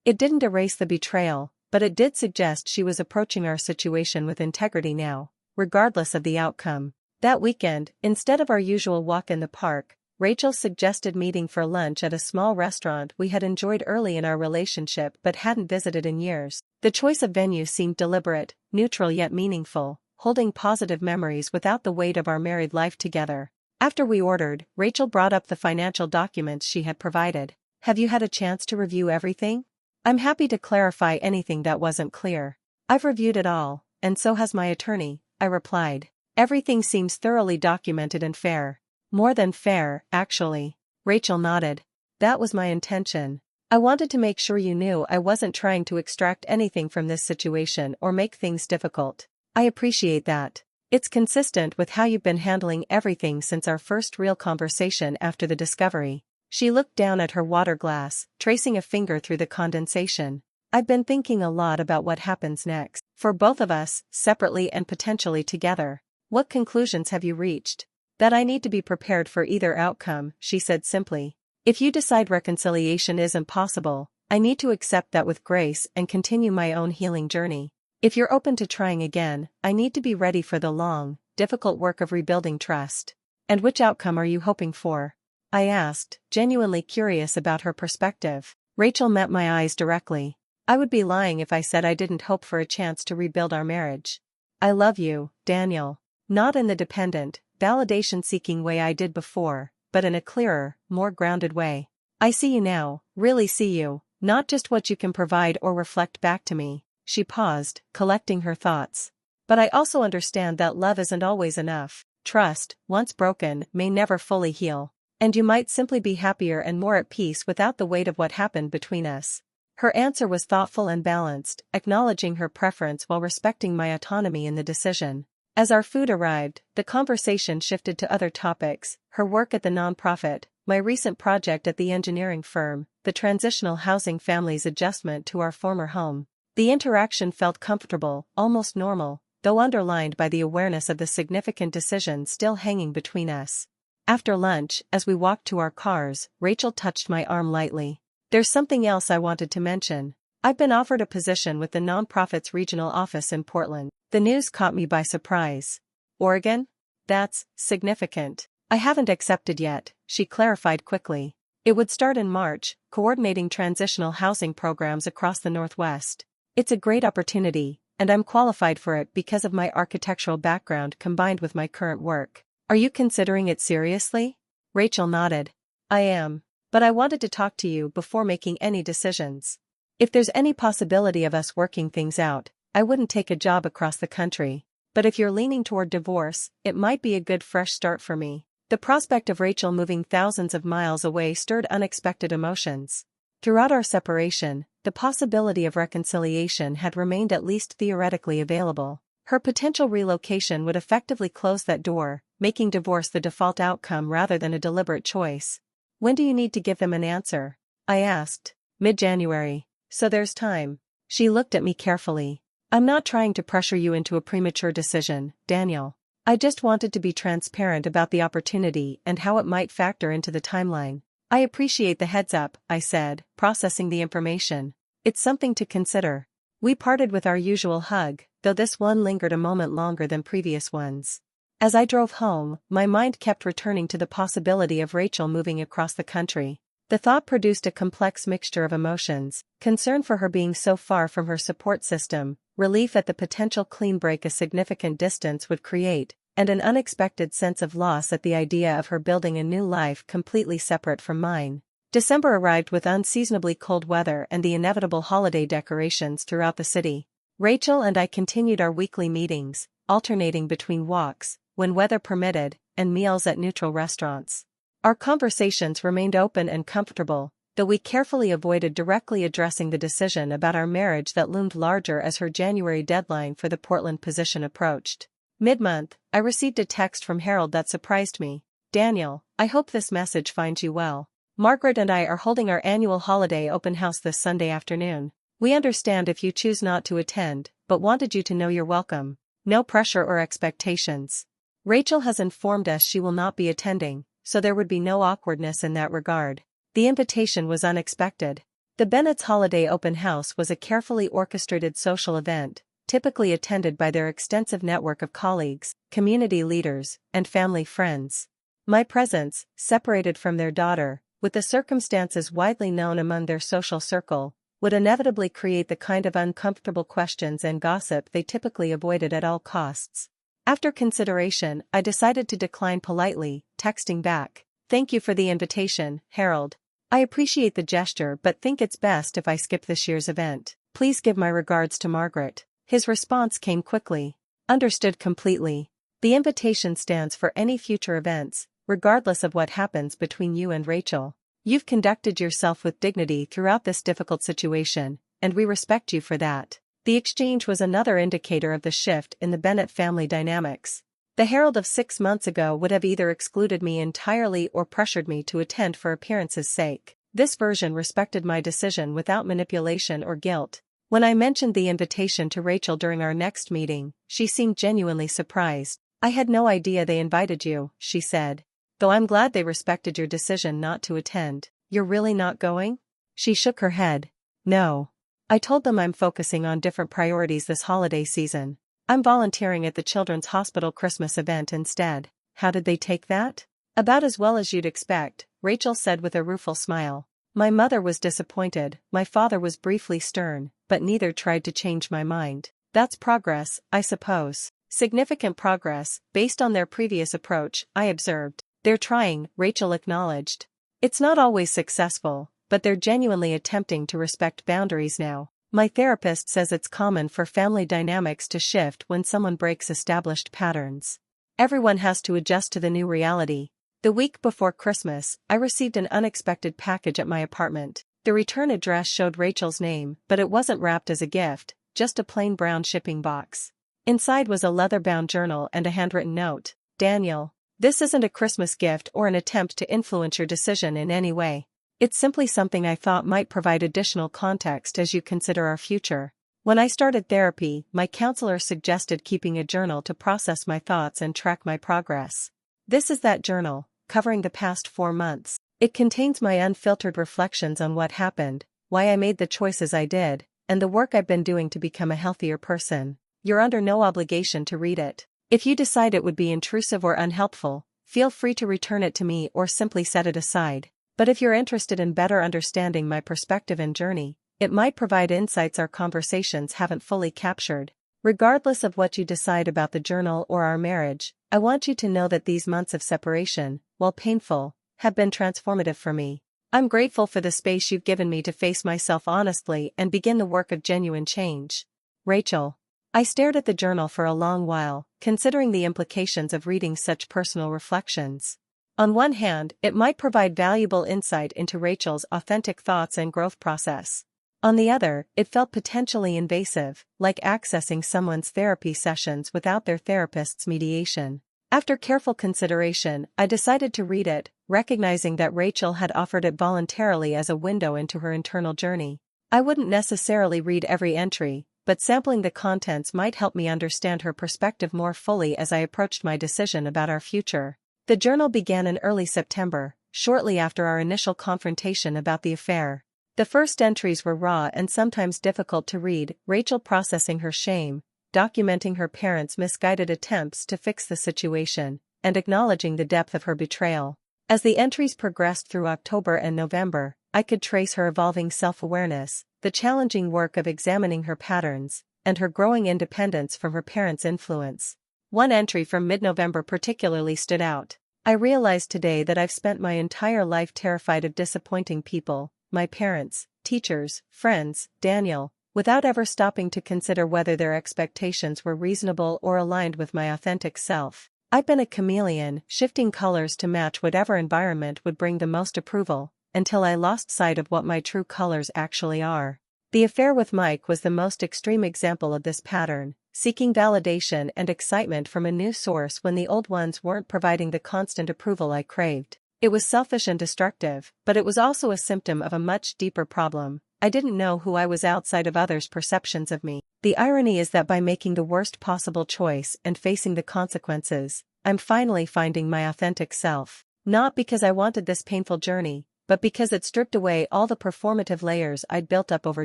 It didn't erase the betrayal, but it did suggest she was approaching our situation with integrity now, regardless of the outcome. That weekend, instead of our usual walk in the park, Rachel suggested meeting for lunch at a small restaurant we had enjoyed early in our relationship but hadn't visited in years. The choice of venue seemed deliberate, neutral yet meaningful, holding positive memories without the weight of our married life together. After we ordered, Rachel brought up the financial documents she had provided. Have you had a chance to review everything? I'm happy to clarify anything that wasn't clear. I've reviewed it all, and so has my attorney, I replied. Everything seems thoroughly documented and fair. More than fair, actually. Rachel nodded. That was my intention. I wanted to make sure you knew I wasn't trying to extract anything from this situation or make things difficult. I appreciate that. It's consistent with how you've been handling everything since our first real conversation after the discovery. She looked down at her water glass, tracing a finger through the condensation. I've been thinking a lot about what happens next. For both of us, separately and potentially together. What conclusions have you reached? That I need to be prepared for either outcome, she said simply. If you decide reconciliation isn't possible, I need to accept that with grace and continue my own healing journey. If you're open to trying again, I need to be ready for the long, difficult work of rebuilding trust. And which outcome are you hoping for? I asked, genuinely curious about her perspective. Rachel met my eyes directly. I would be lying if I said I didn't hope for a chance to rebuild our marriage. I love you, Daniel. Not in the dependent, validation-seeking way I did before, but in a clearer, more grounded way. I see you now, really see you, not just what you can provide or reflect back to me. She paused, collecting her thoughts. But I also understand that love isn't always enough. Trust, once broken, may never fully heal. And you might simply be happier and more at peace without the weight of what happened between us. Her answer was thoughtful and balanced, acknowledging her preference while respecting my autonomy in the decision. As our food arrived, the conversation shifted to other topics, her work at the nonprofit, my recent project at the engineering firm, the transitional housing family's adjustment to our former home. The interaction felt comfortable, almost normal, though underlined by the awareness of the significant decision still hanging between us. After lunch, as we walked to our cars, Rachel touched my arm lightly. There's something else I wanted to mention. I've been offered a position with the nonprofit's regional office in Portland. The news caught me by surprise. Oregon? That's significant. I haven't accepted yet, she clarified quickly. It would start in March, coordinating transitional housing programs across the Northwest. It's a great opportunity, and I'm qualified for it because of my architectural background combined with my current work. Are you considering it seriously? Rachel nodded. I am, but I wanted to talk to you before making any decisions. If there's any possibility of us working things out, I wouldn't take a job across the country. But if you're leaning toward divorce, it might be a good fresh start for me. The prospect of Rachel moving thousands of miles away stirred unexpected emotions. Throughout our separation, the possibility of reconciliation had remained at least theoretically available. Her potential relocation would effectively close that door, making divorce the default outcome rather than a deliberate choice. When do you need to give them an answer? I asked. Mid-January. So there's time. She looked at me carefully. I'm not trying to pressure you into a premature decision, Daniel. I just wanted to be transparent about the opportunity and how it might factor into the timeline. I appreciate the heads up, I said, processing the information. It's something to consider. We parted with our usual hug, though this one lingered a moment longer than previous ones. As I drove home, my mind kept returning to the possibility of Rachel moving across the country. The thought produced a complex mixture of emotions, concern for her being so far from her support system, relief at the potential clean break a significant distance would create, and an unexpected sense of loss at the idea of her building a new life completely separate from mine. December arrived with unseasonably cold weather and the inevitable holiday decorations throughout the city. Rachel and I continued our weekly meetings, alternating between walks, when weather permitted, and meals at neutral restaurants. Our conversations remained open and comfortable, though we carefully avoided directly addressing the decision about our marriage that loomed larger as her January deadline for the Portland position approached. Mid-month, I received a text from Harold that surprised me. "Daniel, I hope this message finds you well. Margaret and I are holding our annual holiday open house this Sunday afternoon. We understand if you choose not to attend, but wanted you to know you're welcome. No pressure or expectations. Rachel has informed us she will not be attending, so there would be no awkwardness in that regard." The invitation was unexpected. The Bennett's holiday open house was a carefully orchestrated social event, typically attended by their extensive network of colleagues, community leaders, and family friends. My presence, separated from their daughter, with the circumstances widely known among their social circle, would inevitably create the kind of uncomfortable questions and gossip they typically avoided at all costs. After consideration, I decided to decline politely, texting back, "Thank you for the invitation, Harold. I appreciate the gesture but think it's best if I skip this year's event. Please give my regards to Margaret." His response came quickly. "Understood completely. The invitation stands for any future events, regardless of what happens between you and Rachel. You've conducted yourself with dignity throughout this difficult situation, and we respect you for that." The exchange was another indicator of the shift in the Bennett family dynamics. The Harold of 6 months ago would have either excluded me entirely or pressured me to attend for appearance's sake. This version respected my decision without manipulation or guilt. When I mentioned the invitation to Rachel during our next meeting, she seemed genuinely surprised. "I had no idea they invited you," she said. "Though I'm glad they respected your decision not to attend." "You're really not going?" She shook her head. "No. I told them I'm focusing on different priorities this holiday season. I'm volunteering at the Children's Hospital Christmas event instead." How did they take that? "About as well as you'd expect," Rachel said with a rueful smile. "My mother was disappointed, my father was briefly stern, but neither tried to change my mind. That's progress, I suppose." "Significant progress, based on their previous approach," I observed. "They're trying," Rachel acknowledged. "It's not always successful, but they're genuinely attempting to respect boundaries now. My therapist says it's common for family dynamics to shift when someone breaks established patterns. Everyone has to adjust to the new reality." The week before Christmas, I received an unexpected package at my apartment. The return address showed Rachel's name, but it wasn't wrapped as a gift, just a plain brown shipping box. Inside was a leather-bound journal and a handwritten note. "Daniel, this isn't a Christmas gift or an attempt to influence your decision in any way. It's simply something I thought might provide additional context as you consider our future. When I started therapy, my counselor suggested keeping a journal to process my thoughts and track my progress. This is that journal, covering the past 4 months. It contains my unfiltered reflections on what happened, why I made the choices I did, and the work I've been doing to become a healthier person. You're under no obligation to read it. If you decide it would be intrusive or unhelpful, feel free to return it to me or simply set it aside. But if you're interested in better understanding my perspective and journey, it might provide insights our conversations haven't fully captured. Regardless of what you decide about the journal or our marriage, I want you to know that these months of separation, while painful, have been transformative for me. I'm grateful for the space you've given me to face myself honestly and begin the work of genuine change. Rachel." I stared at the journal for a long while, considering the implications of reading such personal reflections. On one hand, it might provide valuable insight into Rachel's authentic thoughts and growth process. On the other, it felt potentially invasive, like accessing someone's therapy sessions without their therapist's mediation. After careful consideration, I decided to read it, recognizing that Rachel had offered it voluntarily as a window into her internal journey. I wouldn't necessarily read every entry, but sampling the contents might help me understand her perspective more fully as I approached my decision about our future. The journal began in early September, shortly after our initial confrontation about the affair. The first entries were raw and sometimes difficult to read, Rachel processing her shame, documenting her parents' misguided attempts to fix the situation, and acknowledging the depth of her betrayal. As the entries progressed through October and November, I could trace her evolving self-awareness, the challenging work of examining her patterns, and her growing independence from her parents' influence. One entry from mid-November particularly stood out. "I realize today that I've spent my entire life terrified of disappointing people, my parents, teachers, friends, Daniel, without ever stopping to consider whether their expectations were reasonable or aligned with my authentic self. I've been a chameleon, shifting colors to match whatever environment would bring the most approval. until I lost sight of what my true colors actually are. The affair with Mike was the most extreme example of this pattern, seeking validation and excitement from a new source when the old ones weren't providing the constant approval I craved. It was selfish and destructive, but it was also a symptom of a much deeper problem. I didn't know who I was outside of others' perceptions of me. The irony is that by making the worst possible choice and facing the consequences, I'm finally finding my authentic self. Not because I wanted this painful journey, but because it stripped away all the performative layers I'd built up over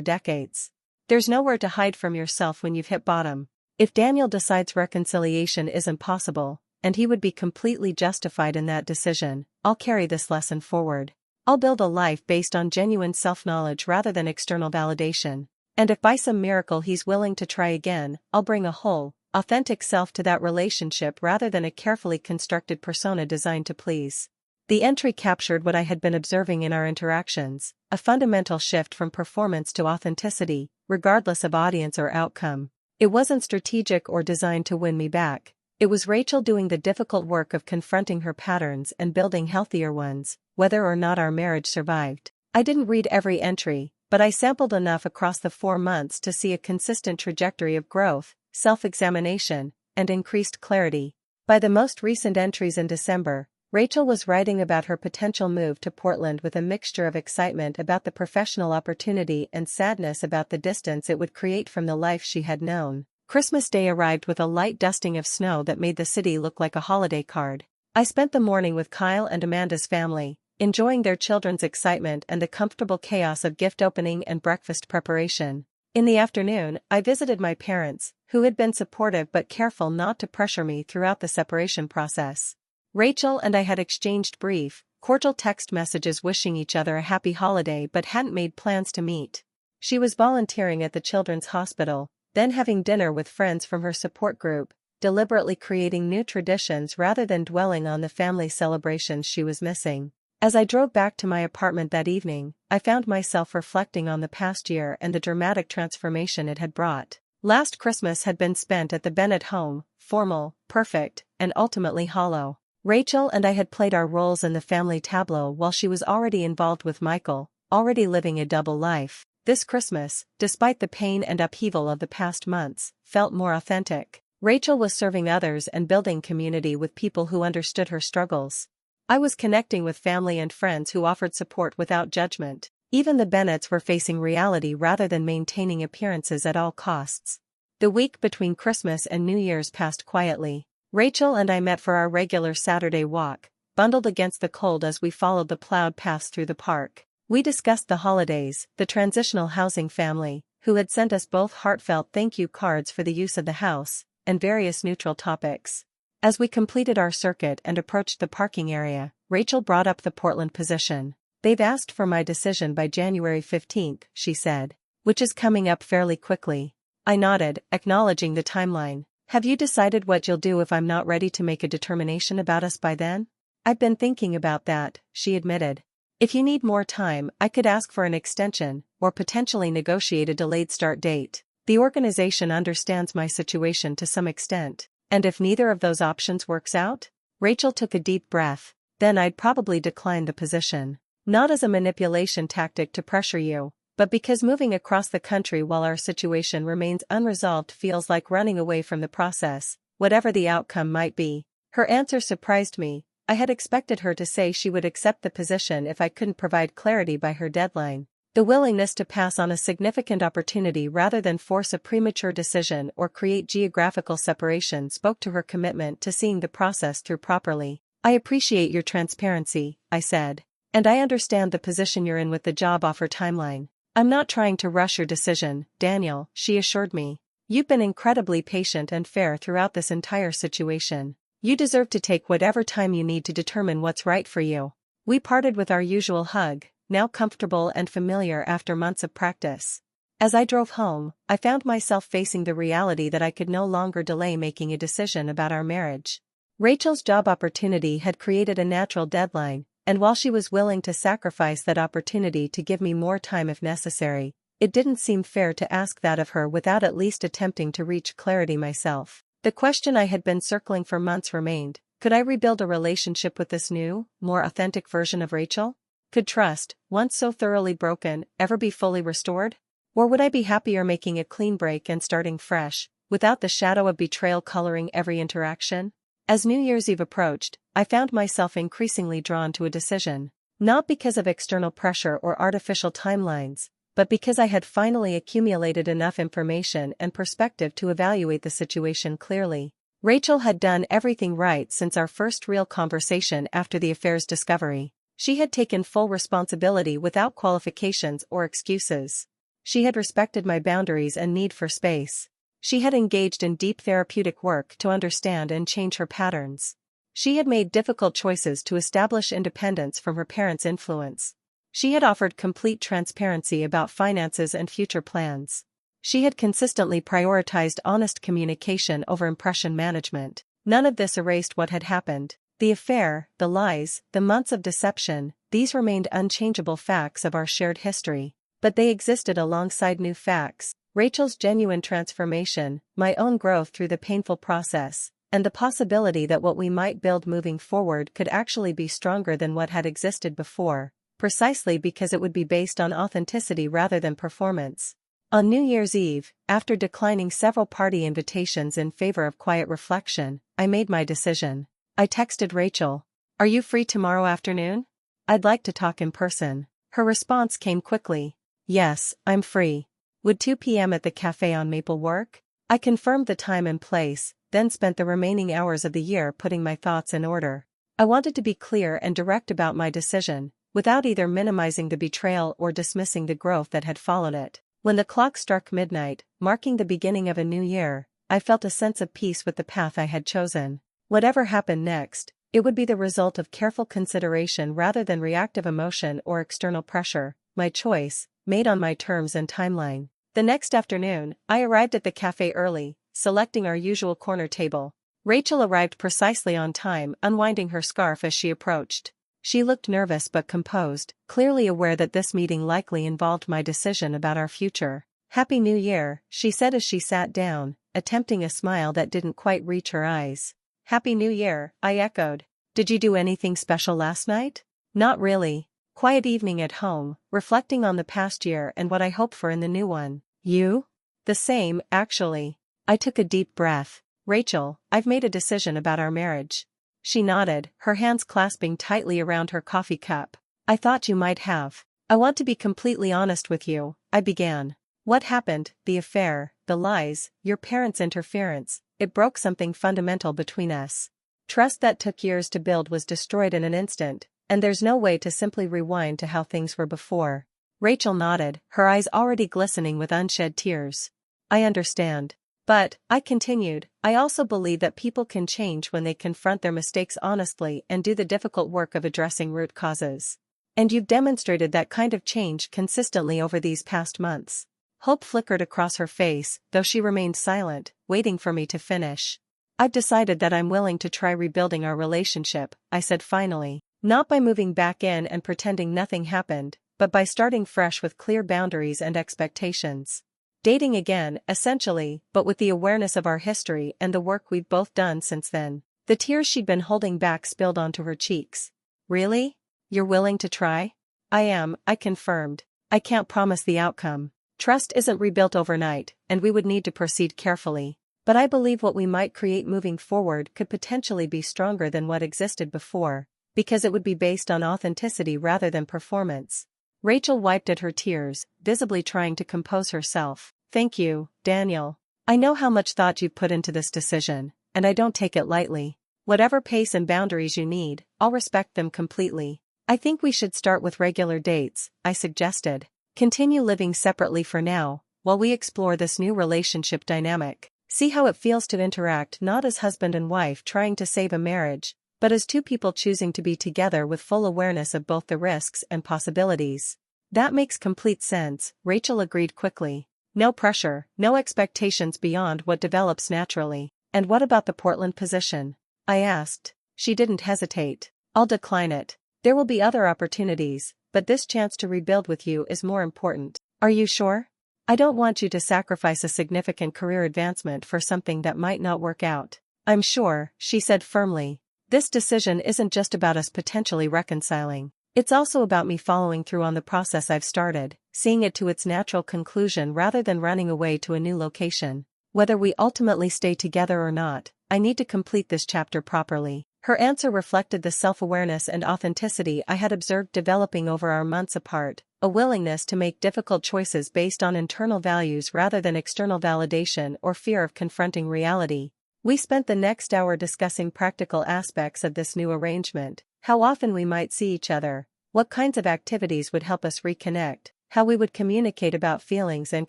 decades. There's nowhere to hide from yourself when you've hit bottom. If Daniel decides reconciliation isn't possible, and he would be completely justified in that decision, I'll carry this lesson forward. I'll build a life based on genuine self-knowledge rather than external validation. And if by some miracle he's willing to try again, I'll bring a whole, authentic self to that relationship rather than a carefully constructed persona designed to please. The entry captured what I had been observing in our interactions, a fundamental shift from performance to authenticity, regardless of audience or outcome. It wasn't strategic or designed to win me back. It was Rachel doing the difficult work of confronting her patterns and building healthier ones, whether or not our marriage survived. I didn't read every entry, but I sampled enough across the 4 months to see a consistent trajectory of growth, self-examination, and increased clarity. By the most recent entries in December, Rachel was writing about her potential move to Portland with a mixture of excitement about the professional opportunity and sadness about the distance it would create from the life she had known. Christmas Day arrived with a light dusting of snow that made the city look like a holiday card. I spent the morning with Kyle and Amanda's family, enjoying their children's excitement and the comfortable chaos of gift opening and breakfast preparation. In the afternoon, I visited my parents, who had been supportive but careful not to pressure me throughout the separation process. Rachel and I had exchanged brief, cordial text messages wishing each other a happy holiday but hadn't made plans to meet. She was volunteering at the Children's Hospital, then having dinner with friends from her support group, deliberately creating new traditions rather than dwelling on the family celebrations she was missing. As I drove back to my apartment that evening, I found myself reflecting on the past year and the dramatic transformation it had brought. Last Christmas had been spent at the Bennett home, formal, perfect, and ultimately hollow. Rachel and I had played our roles in the family tableau while she was already involved with Michael, already living a double life. This Christmas, despite the pain and upheaval of the past months, felt more authentic. Rachel was serving others and building community with people who understood her struggles. I was connecting with family and friends who offered support without judgment. Even the Bennetts were facing reality rather than maintaining appearances at all costs. The week between Christmas and New Year's passed quietly. Rachel and I met for our regular Saturday walk, bundled against the cold as we followed the plowed paths through the park. We discussed the holidays, the transitional housing family, who had sent us both heartfelt thank you cards for the use of the house, and various neutral topics. As we completed our circuit and approached the parking area, Rachel brought up the Portland position. "They've asked for my decision by January 15th, she said, "which is coming up fairly quickly." I nodded, acknowledging the timeline. "Have you decided what you'll do if I'm not ready to make a determination about us by then?" "I've been thinking about that," she admitted. "If you need more time, I could ask for an extension, or potentially negotiate a delayed start date. The organization understands my situation to some extent. And if neither of those options works out?" Rachel took a deep breath. "Then I'd probably decline the position. Not as a manipulation tactic to pressure you, but because moving across the country while our situation remains unresolved feels like running away from the process, whatever the outcome might be." Her answer surprised me. I had expected her to say she would accept the position if I couldn't provide clarity by her deadline. The willingness to pass on a significant opportunity rather than force a premature decision or create geographical separation spoke to her commitment to seeing the process through properly. "I appreciate your transparency," I said. "And I understand the position you're in with the job offer timeline. I'm not trying to rush your decision, Daniel," she assured me. "You've been incredibly patient and fair throughout this entire situation. You deserve to take whatever time you need to determine what's right for you." We parted with our usual hug, now comfortable and familiar after months of practice. As I drove home, I found myself facing the reality that I could no longer delay making a decision about our marriage. Rachel's job opportunity had created a natural deadline, and while she was willing to sacrifice that opportunity to give me more time if necessary, it didn't seem fair to ask that of her without at least attempting to reach clarity myself. The question I had been circling for months remained: could I rebuild a relationship with this new, more authentic version of Rachel? Could trust, once so thoroughly broken, ever be fully restored? Or would I be happier making a clean break and starting fresh, without the shadow of betrayal coloring every interaction? As New Year's Eve approached, I found myself increasingly drawn to a decision. Not because of external pressure or artificial timelines, but because I had finally accumulated enough information and perspective to evaluate the situation clearly. Rachel had done everything right since our first real conversation after the affair's discovery. She had taken full responsibility without qualifications or excuses. She had respected my boundaries and need for space. She had engaged in deep therapeutic work to understand and change her patterns. She had made difficult choices to establish independence from her parents' influence. She had offered complete transparency about finances and future plans. She had consistently prioritized honest communication over impression management. None of this erased what had happened. The affair, the lies, the months of deception, these remained unchangeable facts of our shared history. But they existed alongside new facts: Rachel's genuine transformation, my own growth through the painful process, and the possibility that what we might build moving forward could actually be stronger than what had existed before, precisely because it would be based on authenticity rather than performance. On New Year's Eve, after declining several party invitations in favor of quiet reflection, I made my decision. I texted Rachel, "Are you free tomorrow afternoon? I'd like to talk in person." Her response came quickly. "Yes, I'm free. Would 2 p.m. at the cafe on Maple work?" I confirmed the time and place, then spent the remaining hours of the year putting my thoughts in order. I wanted to be clear and direct about my decision, without either minimizing the betrayal or dismissing the growth that had followed it. When the clock struck midnight, marking the beginning of a new year, I felt a sense of peace with the path I had chosen. Whatever happened next, it would be the result of careful consideration rather than reactive emotion or external pressure, my choice, made on my terms and timeline. The next afternoon, I arrived at the cafe early, selecting our usual corner table. Rachel arrived precisely on time, unwinding her scarf as she approached. She looked nervous but composed, clearly aware that this meeting likely involved my decision about our future. "Happy New Year," she said as she sat down, attempting a smile that didn't quite reach her eyes. "Happy New Year," I echoed. "Did you do anything special last night?" "Not really. Quiet evening at home, reflecting on the past year and what I hope for in the new one." "You?" "The same, actually." I took a deep breath. "Rachel, I've made a decision about our marriage." She nodded, her hands clasping tightly around her coffee cup. "I thought you might have. I want to be completely honest with you," I began. "What happened, the affair, the lies, your parents' interference, it broke something fundamental between us. Trust that took years to build was destroyed in an instant, and there's no way to simply rewind to how things were before." Rachel nodded, her eyes already glistening with unshed tears. "I understand. But," I continued, "I also believe that people can change when they confront their mistakes honestly and do the difficult work of addressing root causes. And you've demonstrated that kind of change consistently over these past months." Hope flickered across her face, though she remained silent, waiting for me to finish. "I've decided that I'm willing to try rebuilding our relationship," I said finally. "Not by moving back in and pretending nothing happened, but by starting fresh with clear boundaries and expectations. Dating again, essentially, but with the awareness of our history and the work we've both done since then." The tears she'd been holding back spilled onto her cheeks. "Really? You're willing to try?" "I am," I confirmed. "I can't promise the outcome. Trust isn't rebuilt overnight, and we would need to proceed carefully. But I believe what we might create moving forward could potentially be stronger than what existed before, because it would be based on authenticity rather than performance." Rachel wiped at her tears, visibly trying to compose herself. "Thank you, Daniel. I know how much thought you've put into this decision, and I don't take it lightly. Whatever pace and boundaries you need, I'll respect them completely. I think we should start with regular dates," I suggested. "Continue living separately for now, while we explore this new relationship dynamic. See how it feels to interact not as husband and wife trying to save a marriage, but as two people choosing to be together with full awareness of both the risks and possibilities." "That makes complete sense," Rachel agreed quickly. "No pressure, no expectations beyond what develops naturally." "And what about the Portland position?" I asked. She didn't hesitate. "I'll decline it. There will be other opportunities, but this chance to rebuild with you is more important." "Are you sure? I don't want you to sacrifice a significant career advancement for something that might not work out." "I'm sure," she said firmly. "This decision isn't just about us potentially reconciling. It's also about me following through on the process I've started, seeing it to its natural conclusion rather than running away to a new location. Whether we ultimately stay together or not, I need to complete this chapter properly. Her answer reflected the self-awareness and authenticity I had observed developing over our months apart, a willingness to make difficult choices based on internal values rather than external validation or fear of confronting reality. We spent the next hour discussing practical aspects of this new arrangement, how often we might see each other, what kinds of activities would help us reconnect, how we would communicate about feelings and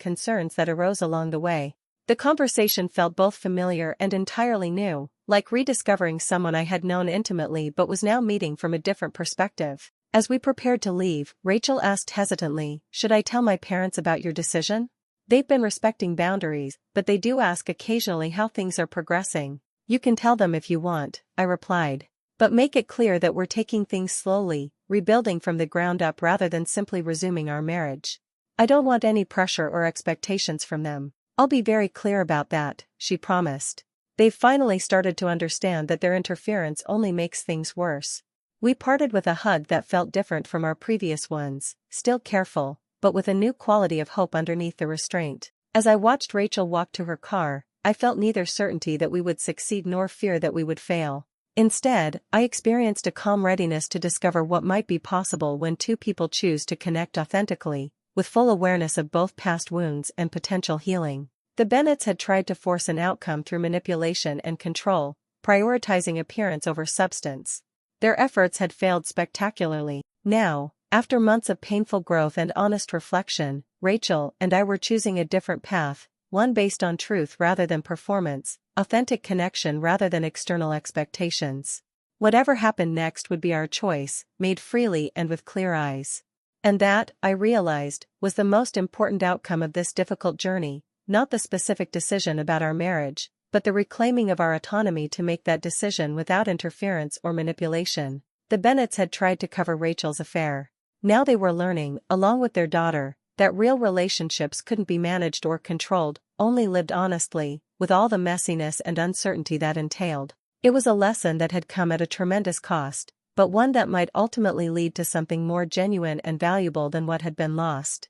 concerns that arose along the way. The conversation felt both familiar and entirely new, like rediscovering someone I had known intimately but was now meeting from a different perspective. As we prepared to leave, Rachel asked hesitantly, "Should I tell my parents about your decision? They've been respecting boundaries, but they do ask occasionally how things are progressing." "You can tell them if you want," I replied. "But make it clear that we're taking things slowly, rebuilding from the ground up rather than simply resuming our marriage. I don't want any pressure or expectations from them." "I'll be very clear about that," she promised. They've finally started to understand that their interference only makes things worse. We parted with a hug that felt different from our previous ones, still careful, but with a new quality of hope underneath the restraint. As I watched Rachel walk to her car, I felt neither certainty that we would succeed nor fear that we would fail. Instead, I experienced a calm readiness to discover what might be possible when two people choose to connect authentically, with full awareness of both past wounds and potential healing. The Bennetts had tried to force an outcome through manipulation and control, prioritizing appearance over substance. Their efforts had failed spectacularly. Now, after months of painful growth and honest reflection, Rachel and I were choosing a different path, one based on truth rather than performance, authentic connection rather than external expectations. Whatever happened next would be our choice, made freely and with clear eyes. And that, I realized, was the most important outcome of this difficult journey, not the specific decision about our marriage, but the reclaiming of our autonomy to make that decision without interference or manipulation. The Bennetts had tried to cover Rachel's affair. Now they were learning, along with their daughter, that real relationships couldn't be managed or controlled, only lived honestly, with all the messiness and uncertainty that entailed. It was a lesson that had come at a tremendous cost, but one that might ultimately lead to something more genuine and valuable than what had been lost.